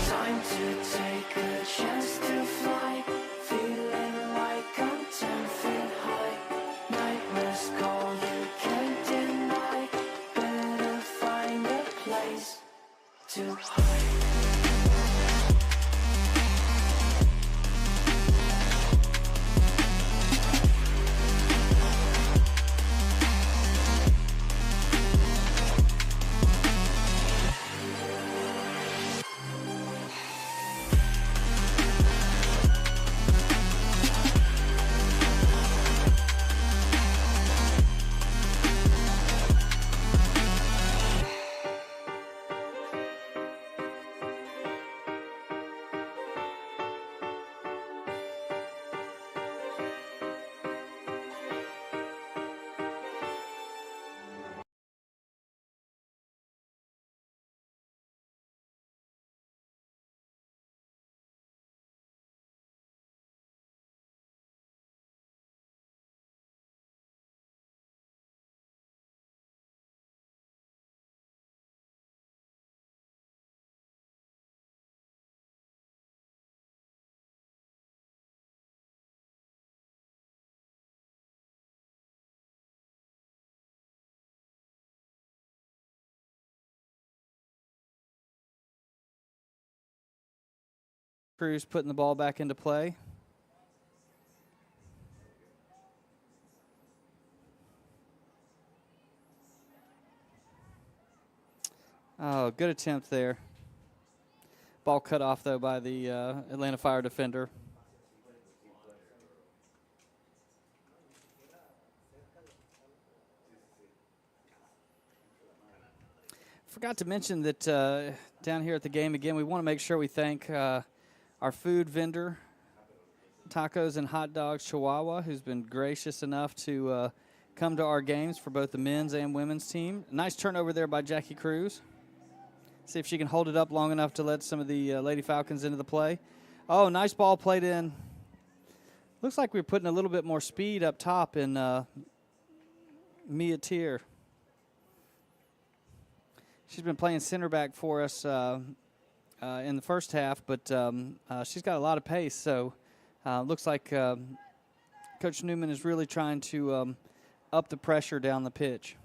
Time to take a chance to fly, feeling like I'm 10 feet high. Nightmares call, you can't deny. Better find a place to hide.
Cruz putting the ball back into play. Oh, good attempt there. Ball cut off, though, by the Atlanta Fire defender. Forgot to mention that down here at the game, again, we want to make sure we thank our food vendor, Tacos and Hot Dogs Chihuahua, who's been gracious enough to come to our games for both the men's and women's team. Nice turnover there by Jackie Cruz. See if she can hold it up long enough to let some of the Lady Falcons into the play. Oh, nice ball played in. Looks like we're putting a little bit more speed up top in Mia Tier. She's been playing center back for us in the first half, but she's got a lot of pace. So looks like Coach Newman is really trying to up the pressure down the pitch.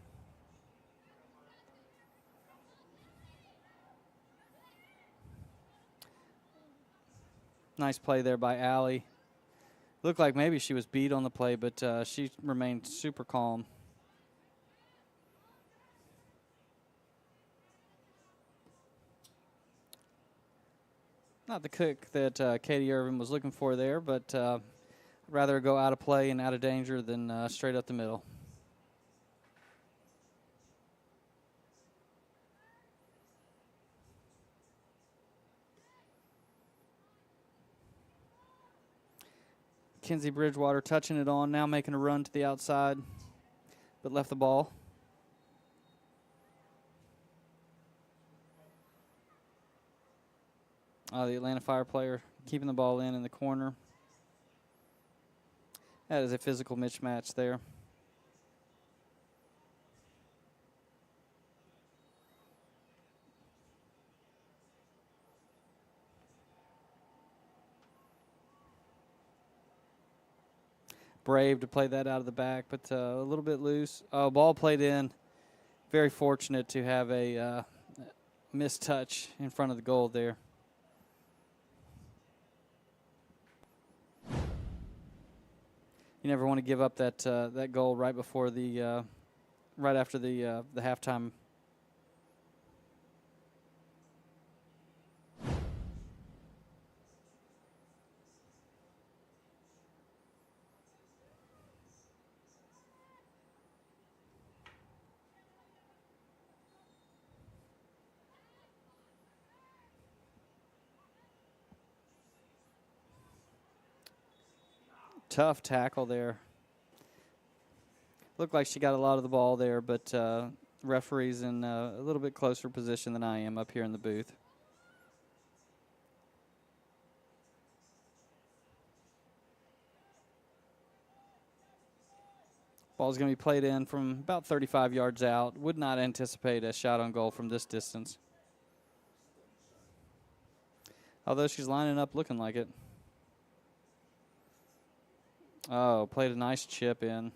Nice play there by Allie. Looked like maybe she was beat on the play, but she remained super calm. Not the kick that Katie Irvin was looking for there, but I'd rather go out of play and out of danger than straight up the middle. Kinsey Bridgewater touching it on, now making a run to the outside, but left the ball. The Atlanta Fire player keeping the ball in the corner. That is a physical mismatch there. brave to play that out of the back, but a little bit loose. Ball played in. Very fortunate to have a missed touch in front of the goal there. You never want to give up that goal right before right after the halftime. Tough tackle there. Looked like she got a lot of the ball there, but referee's in a little bit closer position than I am up here in the booth. Ball's going to be played in from about 35 yards out. Would not anticipate a shot on goal from this distance. Although she's lining up looking like it. Oh, played a nice chip in.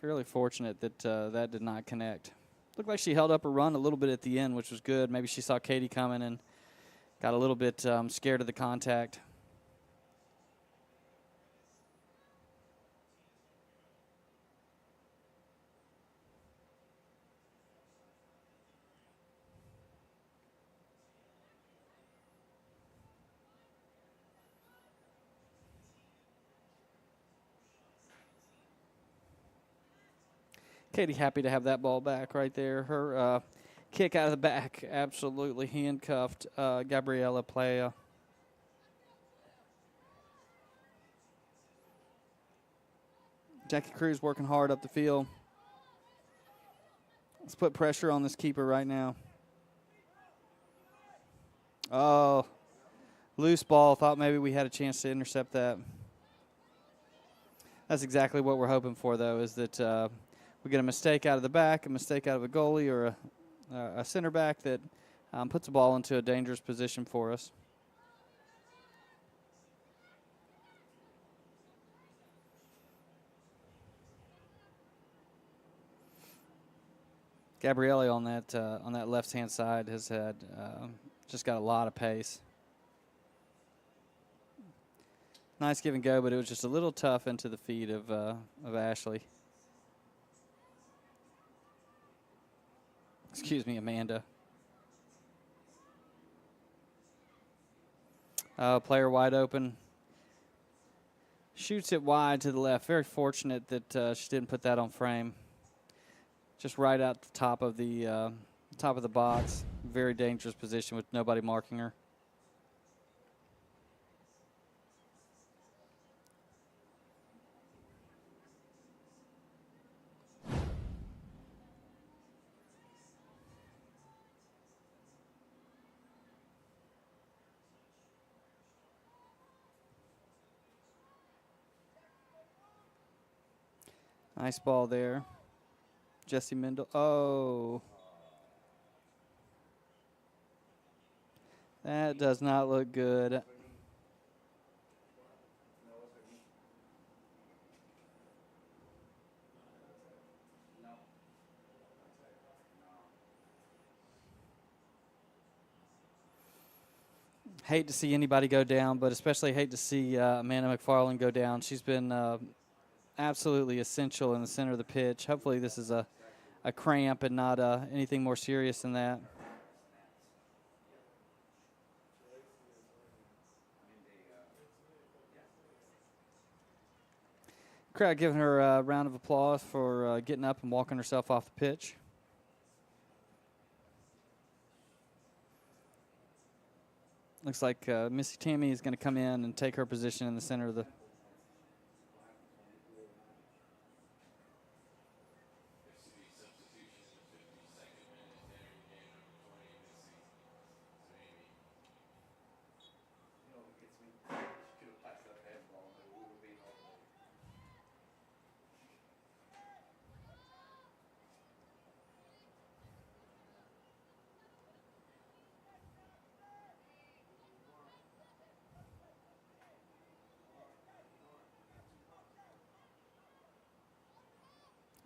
Fairly fortunate that that did not connect. Looked like she held up her run a little bit at the end, which was good. Maybe she saw Katie coming and got a little bit scared of the contact. Katie happy to have that ball back right there. Her kick out of the back absolutely handcuffed Gabriella Playa. Jackie Cruz working hard up the field. Let's put pressure on this keeper right now. Oh, loose ball. Thought maybe we had a chance to intercept that. That's exactly what we're hoping for, though, is that we get a mistake out of the back, a mistake out of a goalie or a center back that puts the ball into a dangerous position for us. Gabrielle on that left-hand side has had just got a lot of pace. Nice give and go, but it was just a little tough into the feet of Ashley. Excuse me, Amanda. Player wide open. Shoots it wide to the left. Very fortunate that she didn't put that on frame. Just right out the top of the box. Very dangerous position with nobody marking her. Nice ball there. Jesse Mendel. Oh. That does not look good. Hate to see anybody go down, but especially hate to see Amanda McFarland go down. She's been absolutely essential in the center of the pitch. Hopefully this is a cramp and not anything more serious than that. Crowd giving her a round of applause for getting up and walking herself off the pitch. Looks like Missy Tammy is going to come in and take her position in the center of the.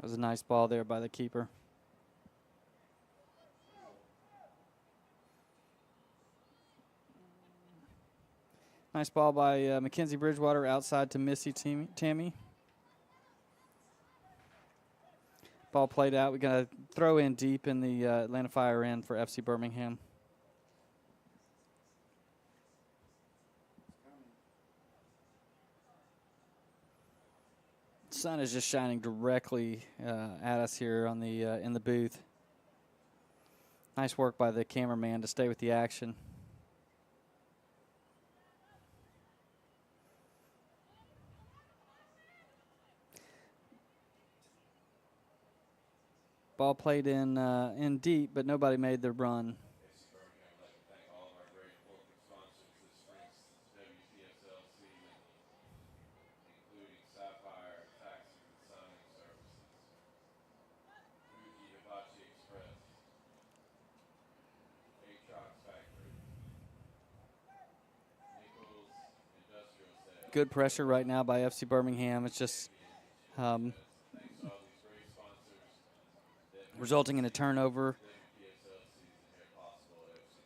That was a nice ball there by the keeper. Nice ball by Mackenzie Bridgewater outside to Missy Tammy. Ball played out. We got to throw in deep in the Atlanta Fire end for FC Birmingham. Sun is just shining directly at us here on the in the booth. Nice work by the cameraman to stay with the action. Ball played in deep, but nobody made the run.
FC Birmingham, I'd like to thank all of our great corporate sponsors this spring's WPSL season, including Sapphire Taxi and Signing Services, Fuji Hibachi Express, Atrox Factory, Nichols Industrial Sales.
Good pressure right now by FC Birmingham. It's just
Thanks to all these great sponsors that
resulting in a turnover.
WPSL season made possible at FC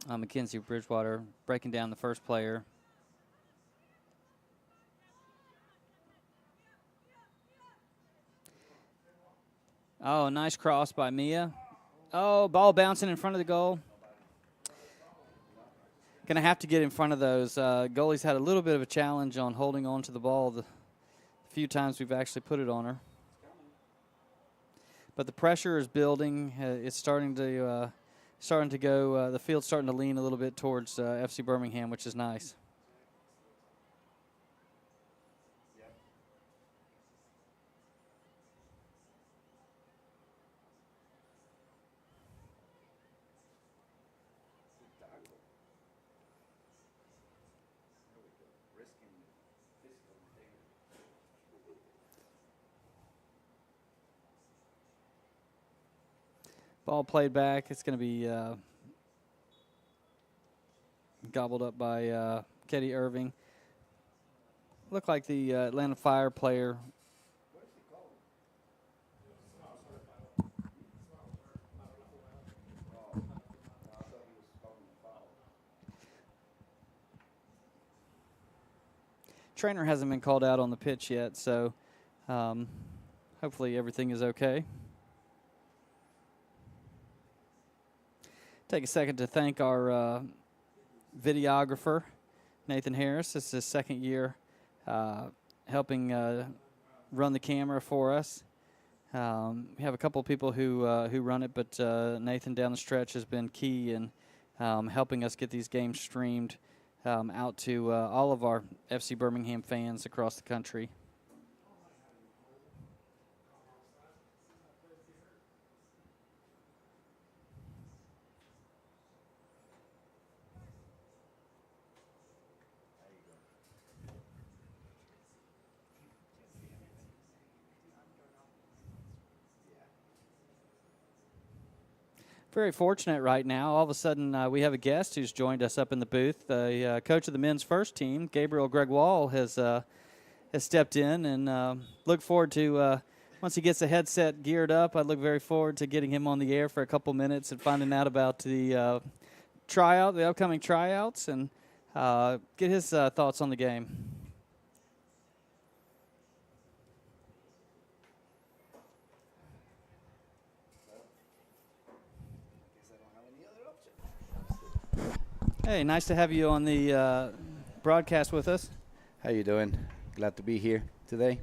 Birmingham.
Mackenzie Bridgewater breaking down the first player. Oh, nice cross by Mia. Oh, ball bouncing in front of the goal. Going to have to get in front of those. Goalie's had a little bit of a challenge on holding on to the ball the few times we've actually put it on her. But the pressure is building. It's starting to go. The field's starting to lean a little bit towards FC Birmingham, which is nice. Ball played back. It's going to be gobbled up by Katie Irving. Looked like the Atlanta Fire player. Trainer hasn't been called out on the pitch yet, so hopefully everything is okay. Take a second to thank our videographer, Nathan Harris. This is his second year helping run the camera for us. We have a couple of people who run it, but Nathan down the stretch has been key in helping us get these games streamed out to all of our FC Birmingham fans across the country. Very fortunate right now. All of a sudden, we have a guest who's joined us up in the booth. The coach of the men's first team, Gabriel Gregoire, has stepped in, and look forward to once he gets the headset geared up. I look very forward to getting him on the air for a couple minutes and finding out about the upcoming tryouts, and get his thoughts on the game. Hey, nice to have you on the broadcast with us.
How you doing? Glad to be here today.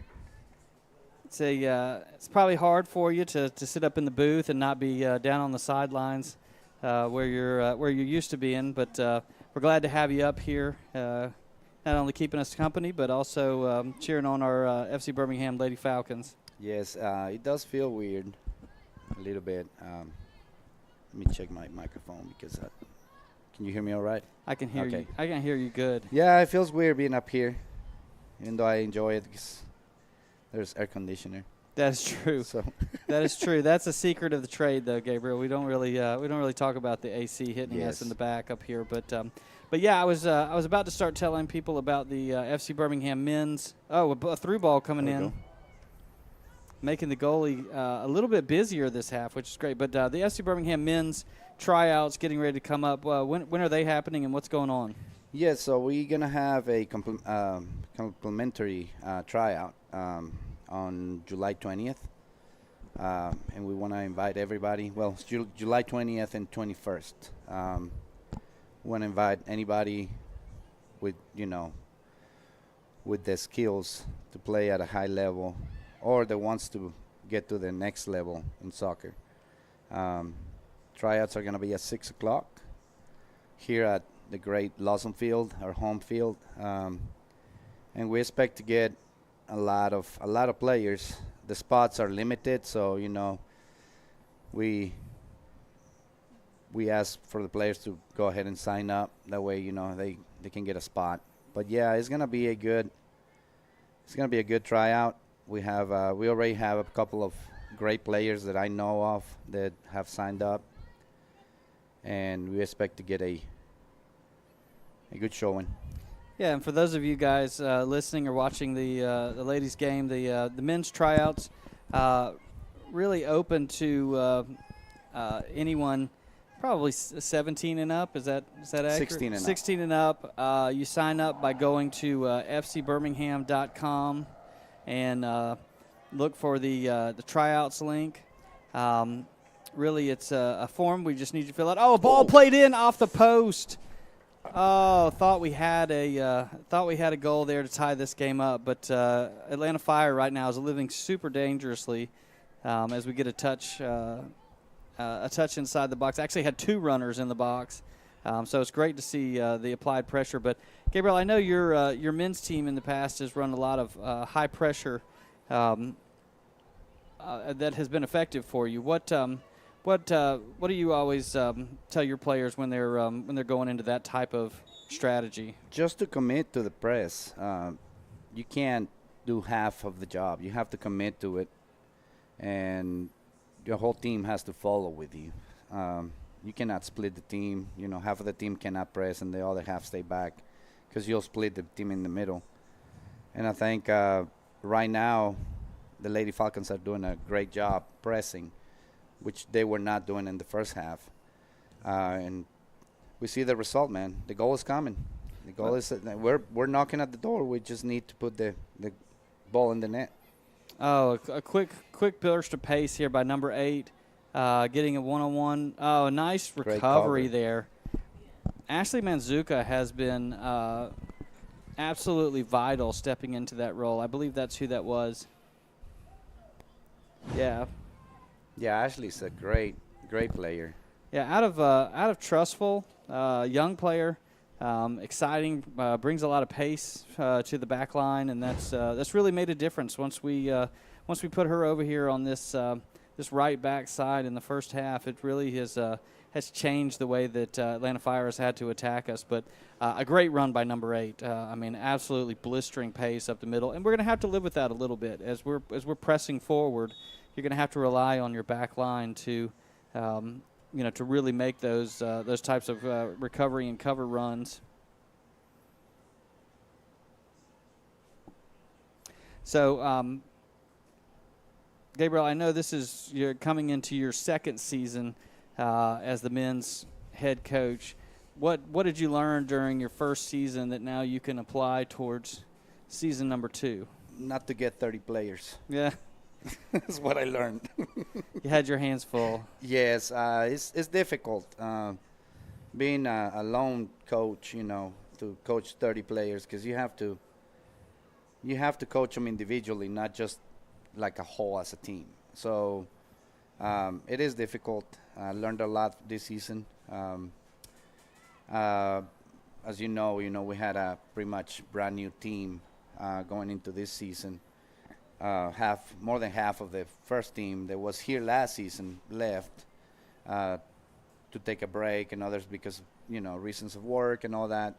It's probably hard for you to sit up in the booth and not be down on the sidelines where you're used to being. But we're glad to have you up here, not only keeping us company, but also cheering on our FC Birmingham Lady Falcons.
Yes, it does feel weird a little bit. Let me check my microphone because can you hear me all right?
I can hear
Okay.
you. I can hear you good.
Yeah, it feels weird being up here, even though I enjoy it because there's air conditioner.
That's true.
So
That is true. That's a secret of the trade, though, Gabriel. We don't really talk about the AC hitting us
Yes.
in the back up here, but yeah, I was about to start telling people about the FC Birmingham men's. Oh, a through ball coming
There we
in,
go.
making the goalie a little bit busier this half, which is great. But the FC Birmingham men's tryouts getting ready to come up. When are they happening, and what's going on?
Yeah, so we're gonna have a complimentary tryout on July 20th, and we want to invite everybody. Well, it's July 20th and 21st. Want to invite anybody with with the skills to play at a high level, or that wants to get to the next level in soccer. Tryouts are gonna be at 6 o'clock here at the great Lawson field, our home field, and we expect to get a lot of players. The spots are limited, so we ask for the players to go ahead and sign up. That way, they can get a spot. But yeah, it's gonna be a good tryout. We already have a couple of great players that I know of that have signed up, and we expect to get a good showing.
Yeah, and for those of you guys listening or watching the ladies' game, the men's tryouts really open to anyone, probably 17 and up. Is that accurate?
16 and up.
16 and up. You sign up by going to fcbirmingham.com and look for the tryouts link. Really, it's a form we just need you to fill out. Oh, a ball played in off the post. Oh, thought we had a goal there to tie this game up, but Atlanta Fire right now is living super dangerously as we get a touch inside the box. Actually had two runners in the box, so it's great to see the applied pressure. But Gabriel, I know your men's team in the past has run a lot of high pressure that has been effective for you. What do you always tell your players when they're going into that type of strategy?
Just to commit to the press. You can't do half of the job. You have to commit to it, and your whole team has to follow with you. You cannot split the team. Half of the team cannot press and the other half stay back, because you'll split the team in the middle. And I think right now the Lady Falcons are doing a great job pressing, which they were not doing in the first half. And we see the result, man. The goal is coming. The goal is we're knocking at the door. We just need to put the ball in the net.
Oh, a quick burst of pace here by number 8, getting a one-on-one. Oh, nice recovery there. Ashley Manzuka has been absolutely vital stepping into that role. I believe that's who that was. Yeah.
Yeah, Ashley's a great player.
Yeah, out of Trustful, young player, exciting, brings a lot of pace to the back line, and that's really made a difference once we put her over here on this right back side in the first half. It really has changed the way that Atlanta Fire has had to attack us. But a great run by number 8. Absolutely blistering pace up the middle, and we're going to have to live with that a little bit as we're pressing forward. You're going to have to rely on your back line to really make those types of recovery and cover runs. So, Gabriel, I know you're coming into your second season as the men's head coach. What did you learn during your first season that now you can apply towards season number 2?
Not to get 30 players.
Yeah.
That's what I learned.
You had your hands full.
Yes, it's difficult being a lone coach, to coach 30 players, because you have to coach them individually, not just like a whole as a team. So it is difficult. I learned a lot this season. As you know, we had a pretty much brand new team going into this season. More than half of the first team that was here last season left to take a break, and others because reasons of work and all that.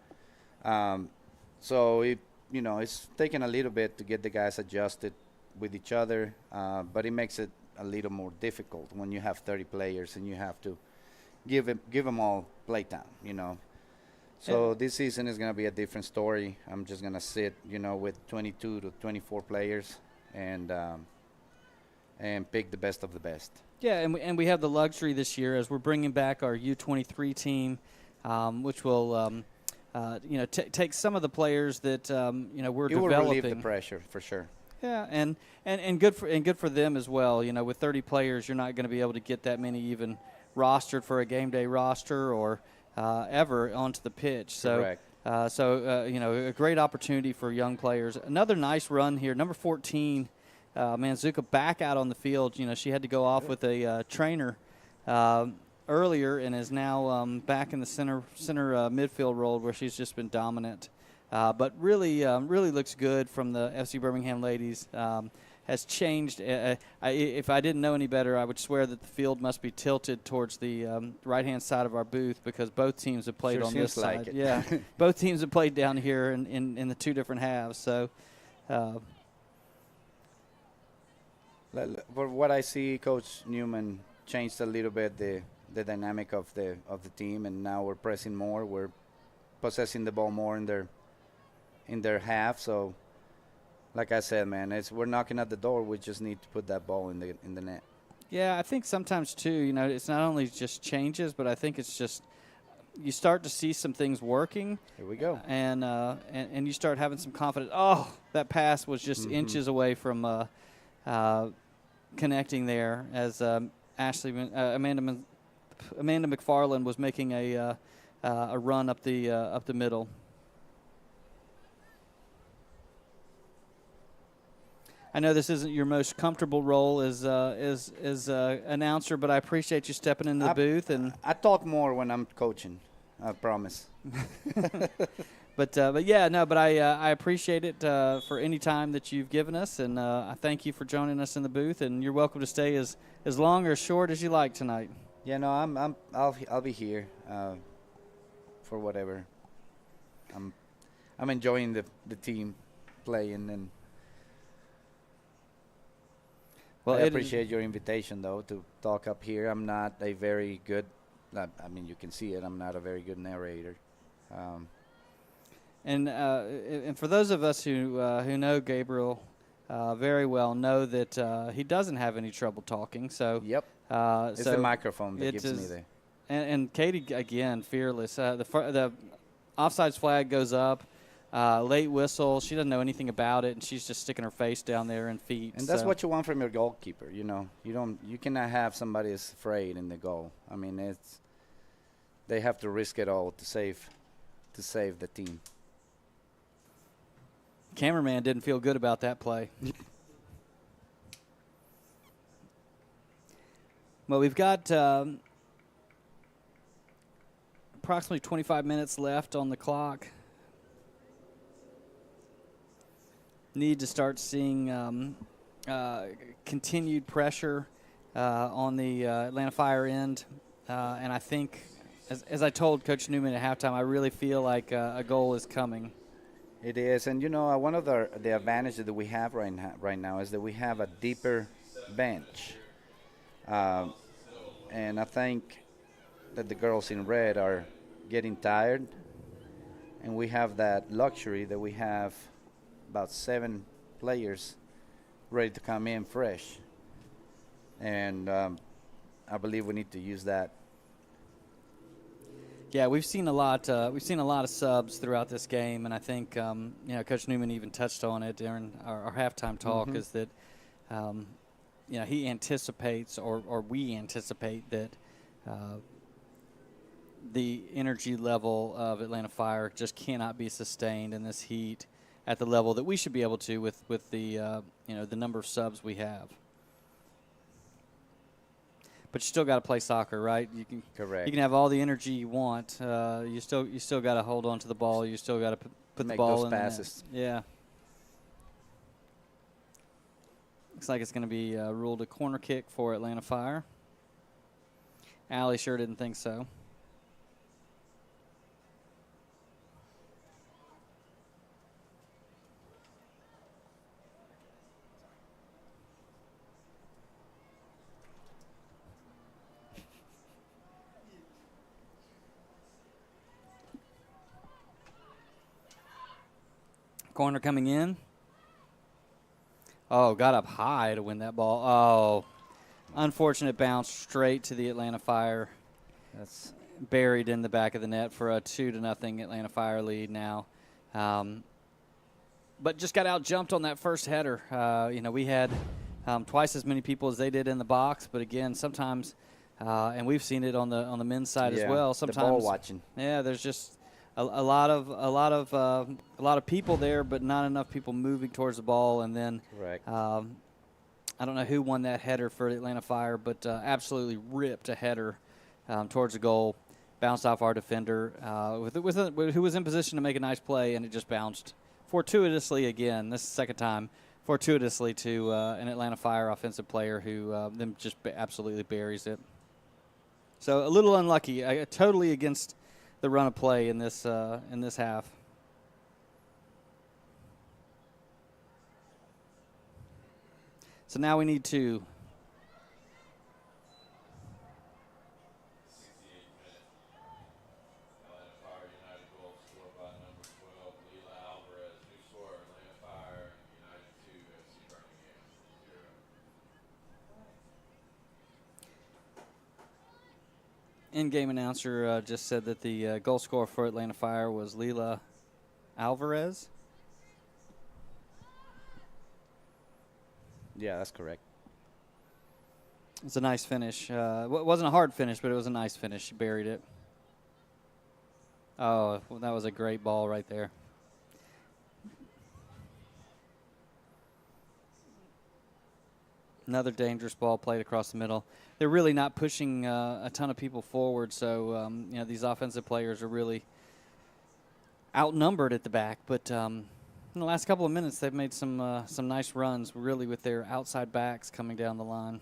So it's taken a little bit to get the guys adjusted with each other, but it makes it a little more difficult when you have 30 players and you have to give them all playtime, you know. So this season is going to be a different story. I'm just going to sit, you know, with 22 to 24 players and pick the best of the best.
Yeah, and we have the luxury this year as we're bringing back our U23 team, which will, take some of the players that we're
It will
developing.
relieve the pressure for sure.
Yeah, and good for them as well. You know, with 30 players, you're not going to be able to get that many even rostered for a game day roster or ever onto the pitch. So,
Correct.
A great opportunity for young players. Another nice run here, number 14. Manzuka back out on the field. You know, she had to go off with a trainer earlier and is now back in the center midfield role where she's just been dominant. But really looks good from the FC Birmingham ladies. Has changed. If I didn't know any better, I would swear that the field must be tilted towards the right-hand side of our booth because both teams have played on this
like
side.
it.
Yeah, both teams have played down here in the two different halves. So.
For what I see, Coach Newman changed a little bit the dynamic of the team, and now we're pressing more. We're possessing the ball more in their half. So, like I said, man, we're knocking at the door. We just need to put that ball in the net.
Yeah, I think sometimes too. You know, it's not only just changes, but I think it's just you start to see some things working.
Here we go.
And you start having some confidence. Oh, that pass was just inches away from. Connecting there as Amanda McFarland was making a run up the middle. I know this isn't your most comfortable role as announcer, but I appreciate you stepping into the booth. And
I talk more when I'm coaching. I promise.
But I appreciate it for any time that you've given us, and I thank you for joining us in the booth. And you're welcome to stay as long or short as you like tonight.
Yeah, no, I'll be here for whatever. I'm enjoying the team playing, and I appreciate your invitation though to talk up here. I'm not a very good. I mean, you can see it. I'm not a very good narrator.
And for those of us who know Gabriel very well, know that he doesn't have any trouble talking. So
yep, it's the microphone that gives me the.
And Katie again, fearless. The offsides flag goes up, late whistle. She doesn't know anything about it, and she's just sticking her face down there and feet.
And that's what you want from your goalkeeper. You know, you cannot have somebody that's afraid in the goal. I mean, they have to risk it all to save the team.
Cameraman didn't feel good about that play. Well, we've got approximately 25 minutes left on the clock. Need to start seeing continued pressure on the Atlanta Fire end. And I think, as I told Coach Newman at halftime, I really feel like a goal is coming.
It is, and one of the advantages that we have right now is that we have a deeper bench, and I think that the girls in red are getting tired, and we have that luxury that we have about 7 players ready to come in fresh, and I believe we need to use that.
Yeah, we've seen a lot. We've seen a lot of subs throughout this game, and I think Coach Newman even touched on it during our halftime talk. Is that he anticipates, or we anticipate that the energy level of Atlanta Fire just cannot be sustained in this heat at the level that we should be able to with the the number of subs we have. But you still got to play soccer, right?
Correct.
You can have all the energy you want. You still got to hold on to the ball. You still got to put the ball in
passes.
The net. Yeah. Looks like it's going to be ruled a corner kick for Atlanta Fire. Allie sure didn't think so. Corner coming in. Oh, got up high to win that ball. Oh, unfortunate bounce straight to the Atlanta Fire.
That's
Buried in the back of the net for a 2-0 Atlanta Fire lead now. But just got out jumped on that first header. We had twice as many people as they did in the box, but again, sometimes, and we've seen it on the men's side as well. Sometimes
the ball watching.
Yeah, there's just a lot of people there, but not enough people moving towards the ball. And then,
Correct.
I don't know who won that header for the Atlanta Fire, but absolutely ripped a header towards the goal. Bounced off our defender, who was in position to make a nice play, and it just bounced fortuitously again. This is the second time, fortuitously to an Atlanta Fire offensive player who then just absolutely buries it. So a little unlucky, totally against the run of play in this half. So now we need to.
68th minute. Atlanta Fire United goal scored by number 12, Leila Alvarez. New scorer, Atlanta Fire United 2, FC Birmingham 0.
In-game announcer just said that the goal scorer for Atlanta Fire was Leila Alvarez.
Yeah, that's correct.
It's a nice finish. It wasn't a hard finish, but it was a nice finish. She buried it. Oh, well, that was a great ball right there. Another dangerous ball played across the middle. They're really not pushing a ton of people forward, so these offensive players are really outnumbered at the back. But in the last couple of minutes, they've made some nice runs, really, with their outside backs coming down the line.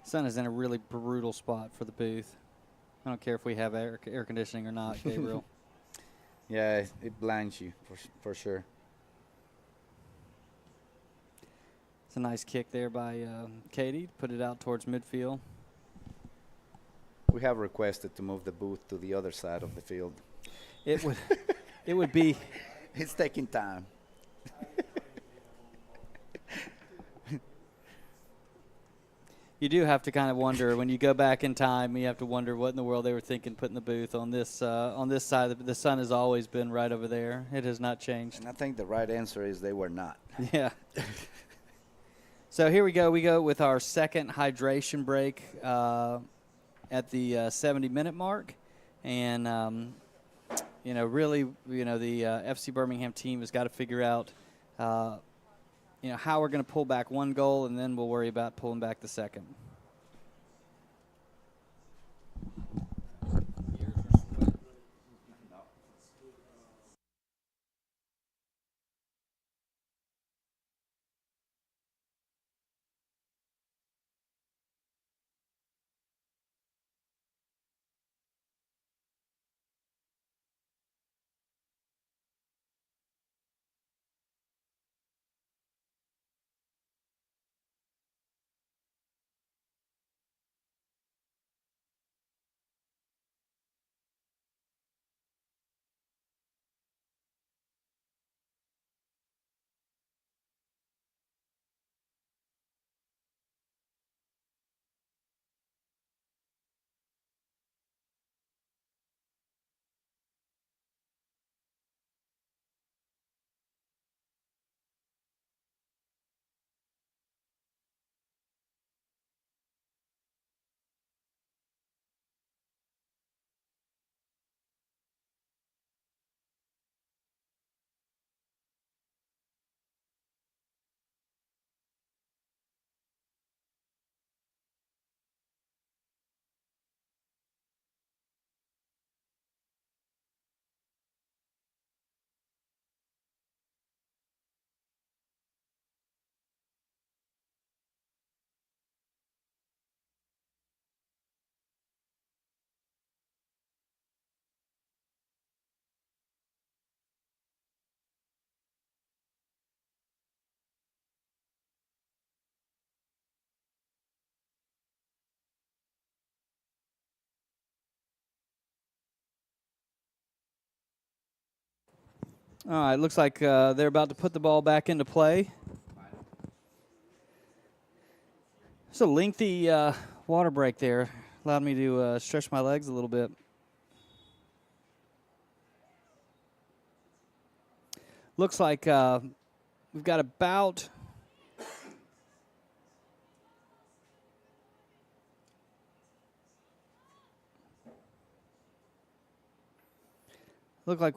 Sun is in a really brutal spot for the booth. I don't care if we have air conditioning or not, Gabriel.
Yeah, it blinds you for sure.
It's a nice kick there by Katie to put it out towards midfield.
We have requested to move the booth to the other side of the field.
It would be.
It's taking time.
You do have to kind of wonder when you go back in time. You have to wonder what in the world they were thinking putting the booth on this side. The sun has always been right over there. It has not changed.
And I think the right answer is they were not.
Yeah. So here we go. We go with our second hydration break at the 70-minute mark, and really, the FC Birmingham team has got to figure out. How we're going to pull back one goal, and then we'll worry about pulling back the second. All right, looks like they're about to put the ball back into play. It's a lengthy water break there. Allowed me to stretch my legs a little bit. Looks like we've got about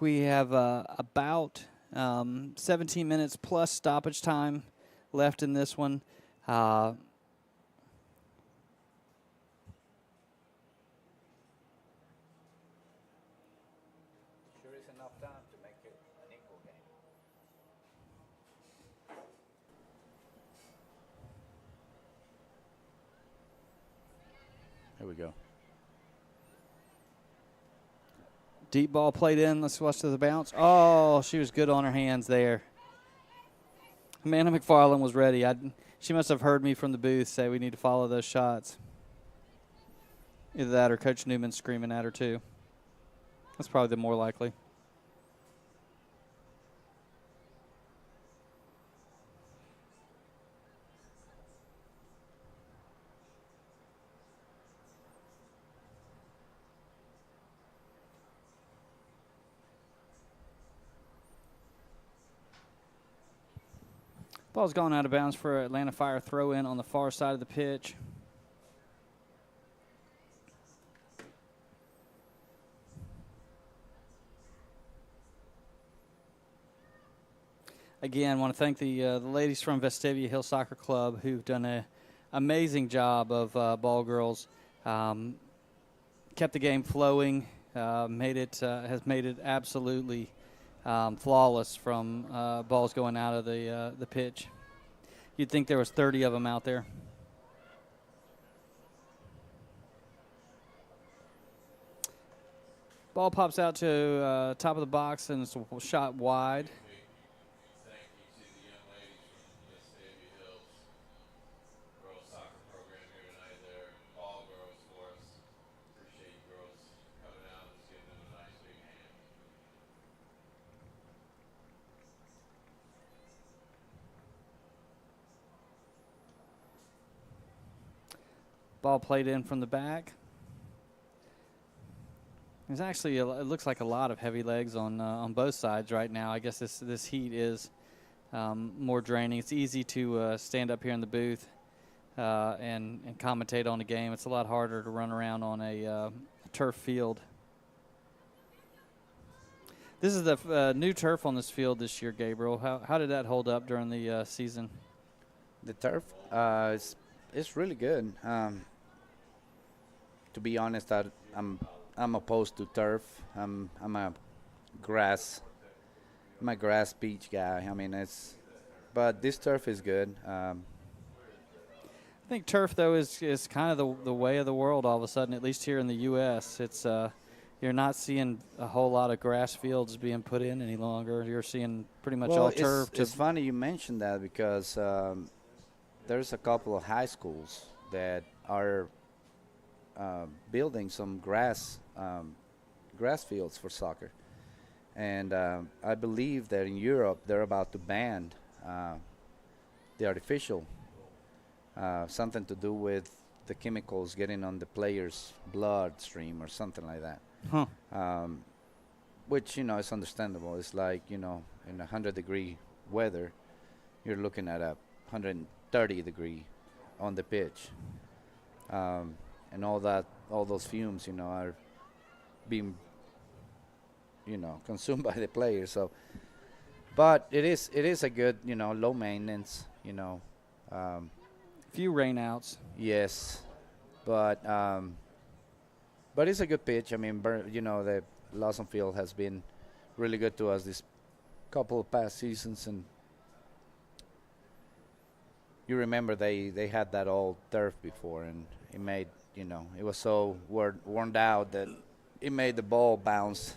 we have about 17 minutes plus stoppage time left in this one.
Sure is enough time to make it an equal game. Here we go.
Deep ball played in. Let's watch the bounce. Oh, she was good on her hands there. Amanda McFarland was ready. She must have heard me from the booth say we need to follow those shots. Either that or Coach Newman screaming at her too. That's probably the more likely. Ball's gone out of bounds for Atlanta Fire throw in on the far side of the pitch. Again, want to thank the ladies from Vestavia Hill Soccer Club who've done an amazing job of ball girls. Kept the game flowing, has made it absolutely flawless from balls going out of the pitch. You'd think there was 30 of them out there. Ball pops out to top of the box and it's a shot wide.
Thank you to the young ladies from the Vestavia Hills girls soccer program here tonight. They're all girls for us. Appreciate you girls coming out and just giving them a nice big hand.
Ball played in from the back. There's actually it looks like a lot of heavy legs on both sides right now. I guess this heat is more draining. It's easy to stand up here in the booth and commentate on a game. It's a lot harder to run around on a turf field. This is the new turf on this field this year, Gabriel. How did that hold up during the season?
The turf, it's really good. To be honest, I'm opposed to turf. I'm a grass beach guy. I mean, but this turf is good.
I think turf though is kind of the way of the world all of a sudden, at least here in the U.S. It's you're not seeing a whole lot of grass fields being put in any longer. You're seeing pretty much all turf.
It's funny you mentioned that because there's a couple of high schools that are building some grass fields for soccer, and I believe that in Europe they're about to ban the artificial, something to do with the chemicals getting on the players' bloodstream or something like that.
Huh.
Which is understandable. It's like in 100-degree weather, you're looking at a 130-degree on the pitch. And all those fumes, are being, consumed by the players. So, but it is a good, low maintenance,
Few rainouts.
Yes, but it's a good pitch. I mean, the Lawson field has been really good to us this couple of past seasons, and you remember they had that old turf before, and it made. It was so worn out that it made the ball bounce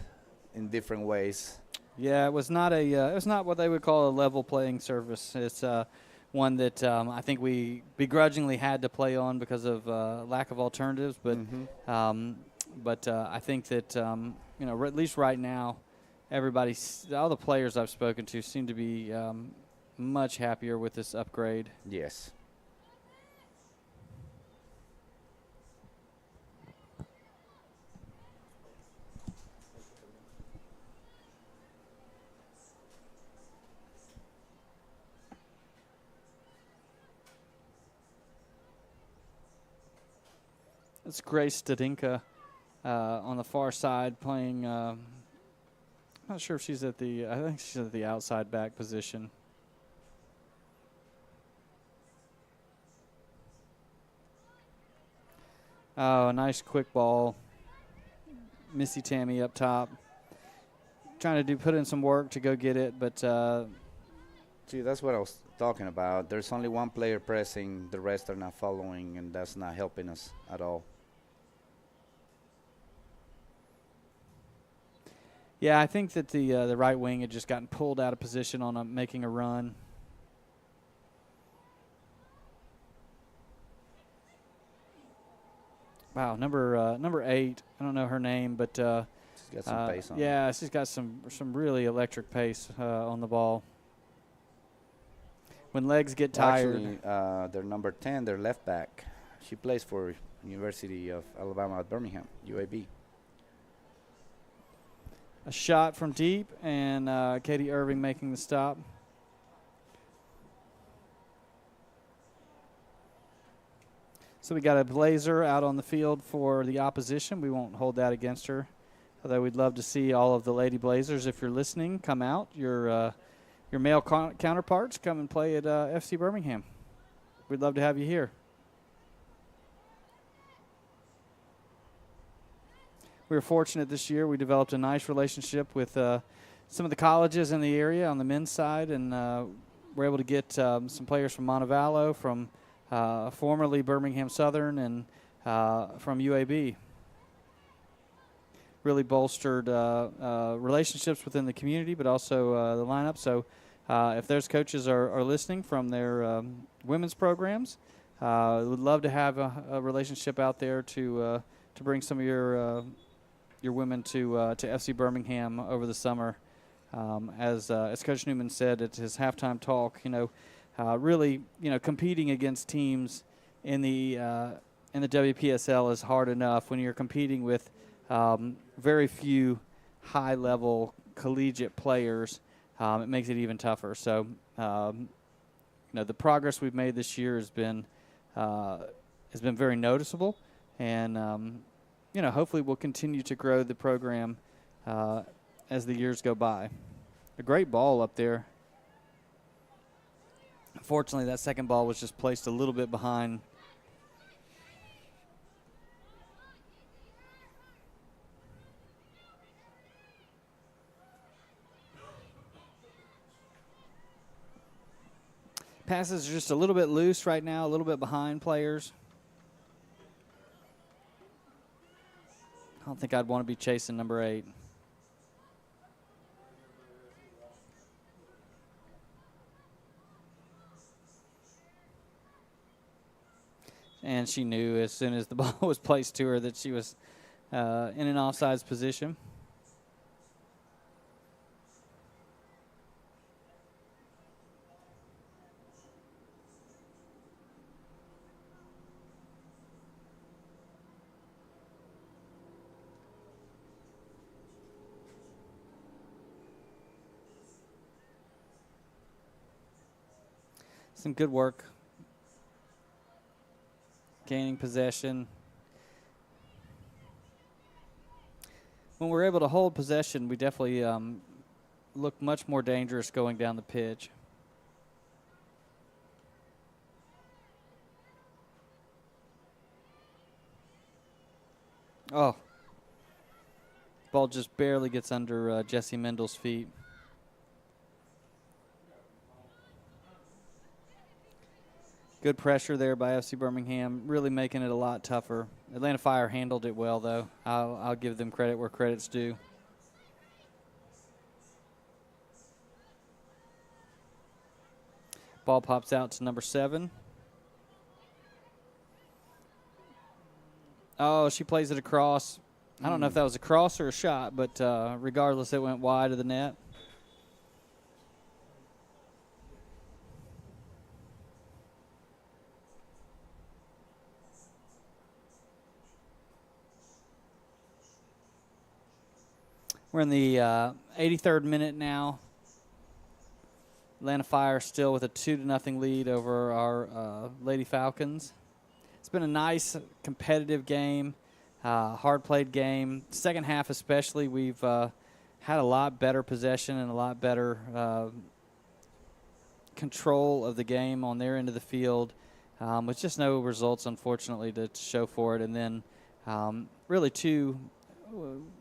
in different ways.
Yeah, it was not what they would call a level playing surface. It's one that I think we begrudgingly had to play on because of lack of alternatives. But I think that at least right now, all the players I've spoken to seem to be much happier with this upgrade.
Yes.
It's Grace Stadinka on the far side playing. I'm not sure if she's I think she's at the outside back position. Oh, a nice quick ball. Missy Tammy up top. Trying to put in some work to go get it, but
See, that's what I was talking about. There's only one player pressing, the rest are not following, and that's not helping us at all.
yeah, I think that the right wing had just gotten pulled out of position on making a run. Wow, number 8. I don't know her name, but
She's got some pace on her.
yeah, she's got some really electric pace on the ball. When legs get tired,
Actually, their number 10, their left back, she plays for University of Alabama at Birmingham, UAB.
a shot from deep, and Katie Irving making the stop. So we got a Blazer out on the field for the opposition. We won't hold that against her, although we'd love to see all of the Lady Blazers, if you're listening, come out. Your male counterparts, come and play at FC Birmingham. We'd love to have you here. We were fortunate this year. We developed a nice relationship with some of the colleges in the area on the men's side, and we're able to get some players from Montevallo, from formerly Birmingham Southern, and from UAB. Really bolstered relationships within the community, but also the lineup. So if there's coaches are listening from their women's programs, would love to have a relationship out there to bring some of your women to FC Birmingham over the summer. As Coach Newman said at his halftime talk, really, competing against teams in the WPSL is hard enough. When you're competing with very few high-level collegiate players, it makes it even tougher. So, the progress we've made this year has been very noticeable, and hopefully we'll continue to grow the program as the years go by. A great ball up there. Unfortunately, that second ball was just placed a little bit behind. Passes are just a little bit loose right now, a little bit behind players. I don't think I'd want to be chasing number 8. And she knew as soon as the ball was placed to her that she was in an offsides position. Some good work. Gaining possession. When we're able to hold possession, we definitely look much more dangerous going down the pitch. Oh. Ball just barely gets under Jessie Mendel's feet. Good pressure there by FC Birmingham, really making it a lot tougher. Atlanta Fire handled it well, though. I'll give them credit where credit's due. Ball pops out to number 7. Oh, she plays it across. I don't know if that was a cross or a shot, but regardless, it went wide of the net. We're in the 83rd minute now. Atlanta Fire still with a 2-0 lead over our Lady Falcons. It's been a nice, competitive game, hard-played game. Second half especially, we've had a lot better possession and a lot better control of the game on their end of the field, with just no results, unfortunately, to show for it. And then really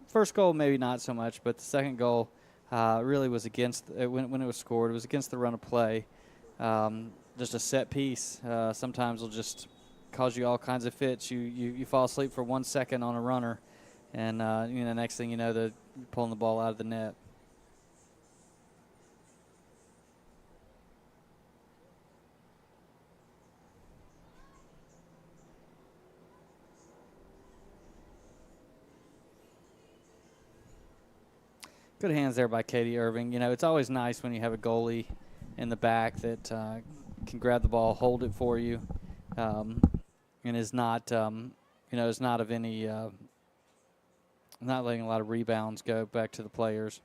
first goal maybe not so much, but the second goal really was against, when it was scored, it was against the run of play. Just a set piece sometimes will just cause you all kinds of fits. You fall asleep for 1 second on a runner, and next thing you know, you're pulling the ball out of the net. Good hands there by Katie Irving. It's always nice when you have a goalie in the back that can grab the ball, hold it for you, and is not, is not of any, not letting a lot of rebounds go back to the players.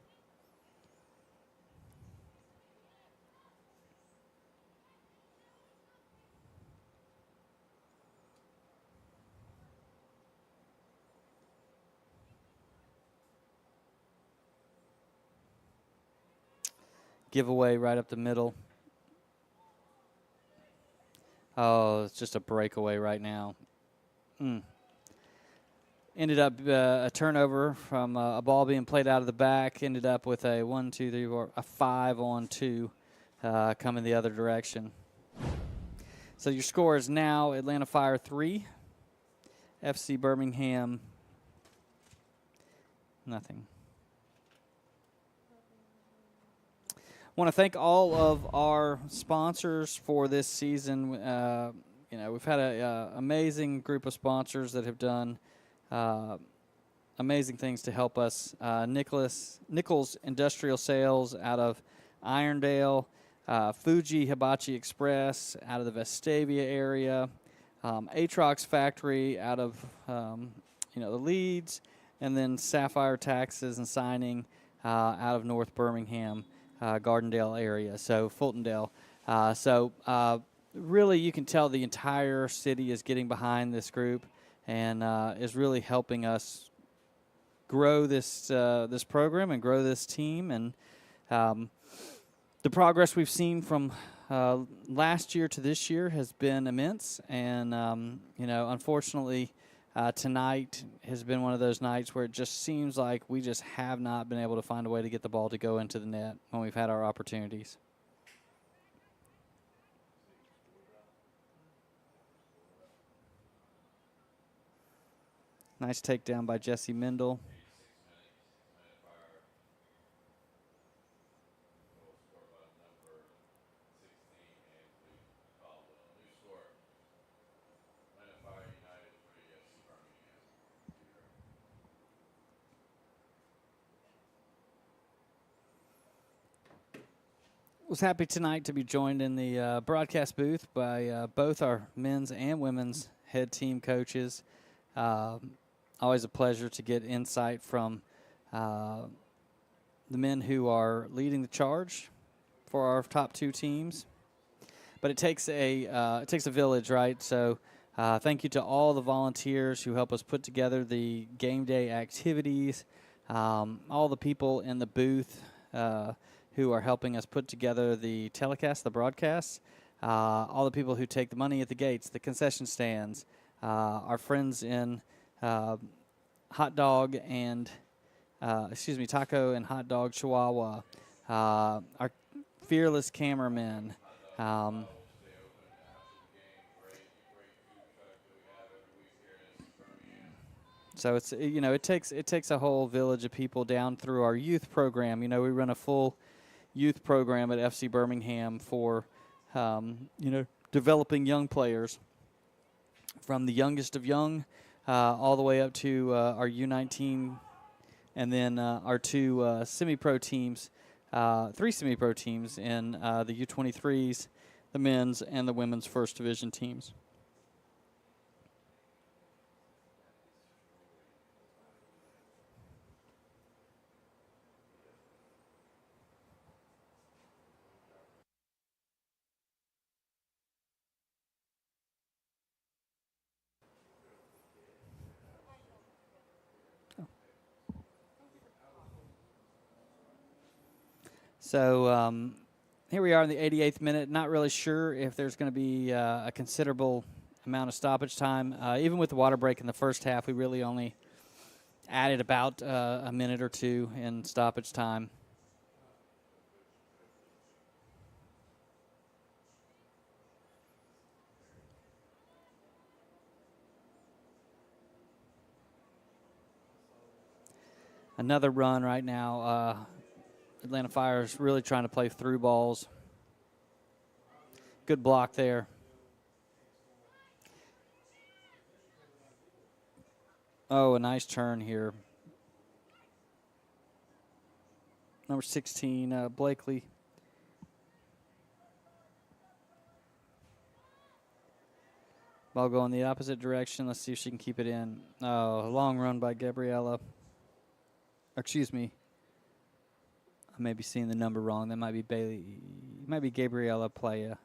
Giveaway right up the middle. Oh, it's just a breakaway right now. Ended up a turnover from a ball being played out of the back. Ended up with a 1, 2, 3, 4, a 5-on-2 coming the other direction. So your score is now Atlanta Fire 3, FC Birmingham nothing. Want to thank all of our sponsors for this season. We've had an amazing group of sponsors that have done amazing things to help us. Nichols Industrial Sales out of Irondale, Fuji Hibachi Express out of the Vestavia area, Atrox Factory out of the Leeds, and then Sapphire Taxes and Signing out of North Birmingham. Gardendale area, so Fultondale. Really you can tell the entire city is getting behind this group and is really helping us grow this program and grow this team. And the progress we've seen from last year to this year has been immense. And, unfortunately, tonight has been one of those nights where it just seems like we just have not been able to find a way to get the ball to go into the net when we've had our opportunities. Nice takedown by Jesse Mendel. Was happy tonight to be joined in the broadcast booth by both our men's and women's head team coaches. Always a pleasure to get insight from the men who are leading the charge for our top two teams. But it takes a village, right? So thank you to all the volunteers who help us put together the game day activities, all the people in the booth who are helping us put together the telecast, the broadcasts, all the people who take the money at the gates, the concession stands, our friends in taco and hot dog Chihuahua, our fearless cameramen. So it's it takes a whole village of people down through our youth program. We run a full youth program at FC Birmingham for developing young players from the youngest of young all the way up to our U19, and then our two semi-pro teams, 3 semi-pro teams in the U23s, the men's and the women's first division teams. So here we are in the 88th minute. Not really sure if there's going to be a considerable amount of stoppage time. Even with the water break in the first half, we really only added about a minute or two in stoppage time. Another run right now. Atlanta Fire is really trying to play through balls. Good block there. Oh, a nice turn here. Number 16, Blakely. Ball going the opposite direction. Let's see if she can keep it in. Oh, a long run by Gabriella. Excuse me. I may be seeing the number wrong. That might be Bailey. Might be Gabriella Playa.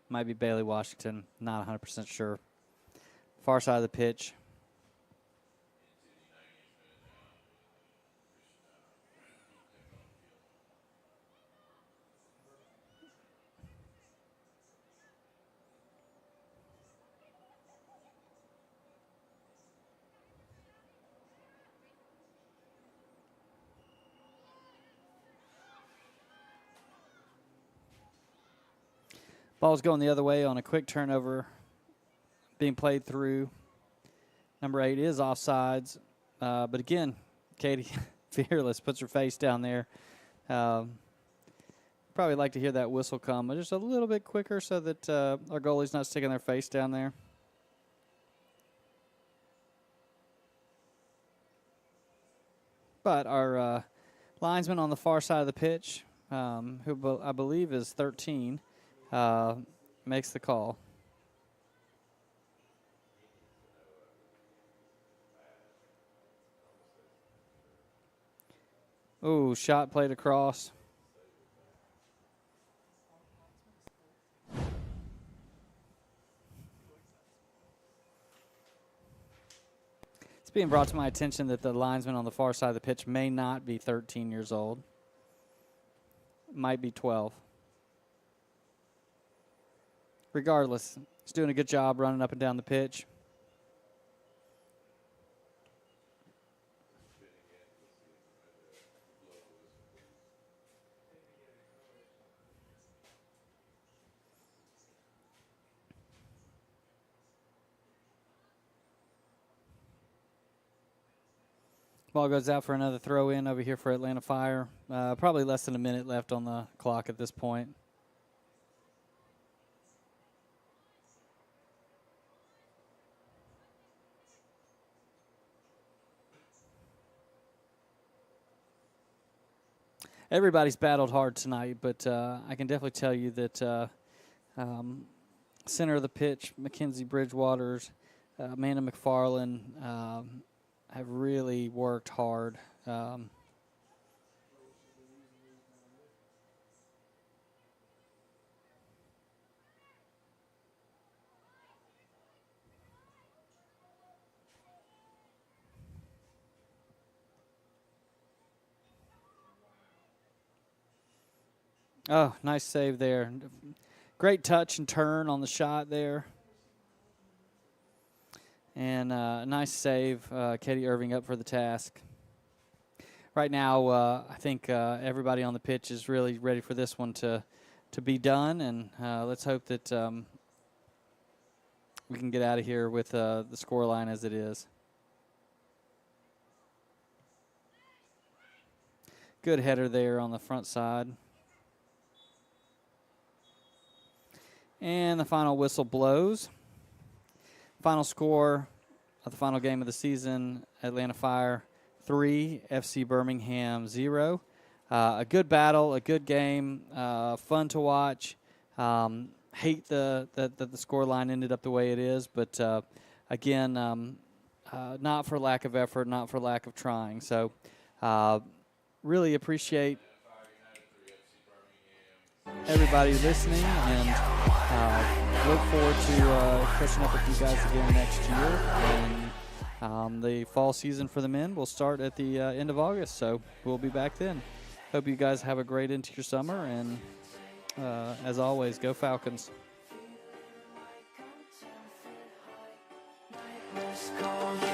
Might be Bailey Washington. Not 100% sure. Far side of the pitch. Ball's going the other way on a quick turnover, being played through. Number 8 is offsides. But again, Katie, fearless, puts her face down there. Probably like to hear that whistle come, but just a little bit quicker so that our goalie's not sticking their face down there. But our linesman on the far side of the pitch, who I believe is 13, makes the call. Ooh, shot played across. It's being brought to my attention that the linesman on the far side of the pitch may not be 13 years old. Might be 12. Regardless, he's doing a good job running up and down the pitch. Ball goes out for another throw in over here for Atlanta Fire. Probably less than a minute left on the clock at this point. Everybody's battled hard tonight, but I can definitely tell you that center of the pitch, Mackenzie Bridgewaters, Amanda McFarland, have really worked hard. Oh, nice save there. Great touch and turn on the shot there. And a nice save, Katie Irving up for the task. Right now, I think everybody on the pitch is really ready for this one to be done, and let's hope that we can get out of here with the scoreline as it is. Good header there on the front side. And the final whistle blows. Final score, the final game of the season, Atlanta Fire 3, FC Birmingham 0. A good battle, a good game, fun to watch. Hate that the score line ended up the way it is, but again, not for lack of effort, not for lack of trying. So really appreciate everybody listening, and look forward to catching up with you guys again next year. And the fall season for the men will start at the end of August, so we'll be back then. Hope you guys have a great end to your summer, and as always, go Falcons.
Let's call you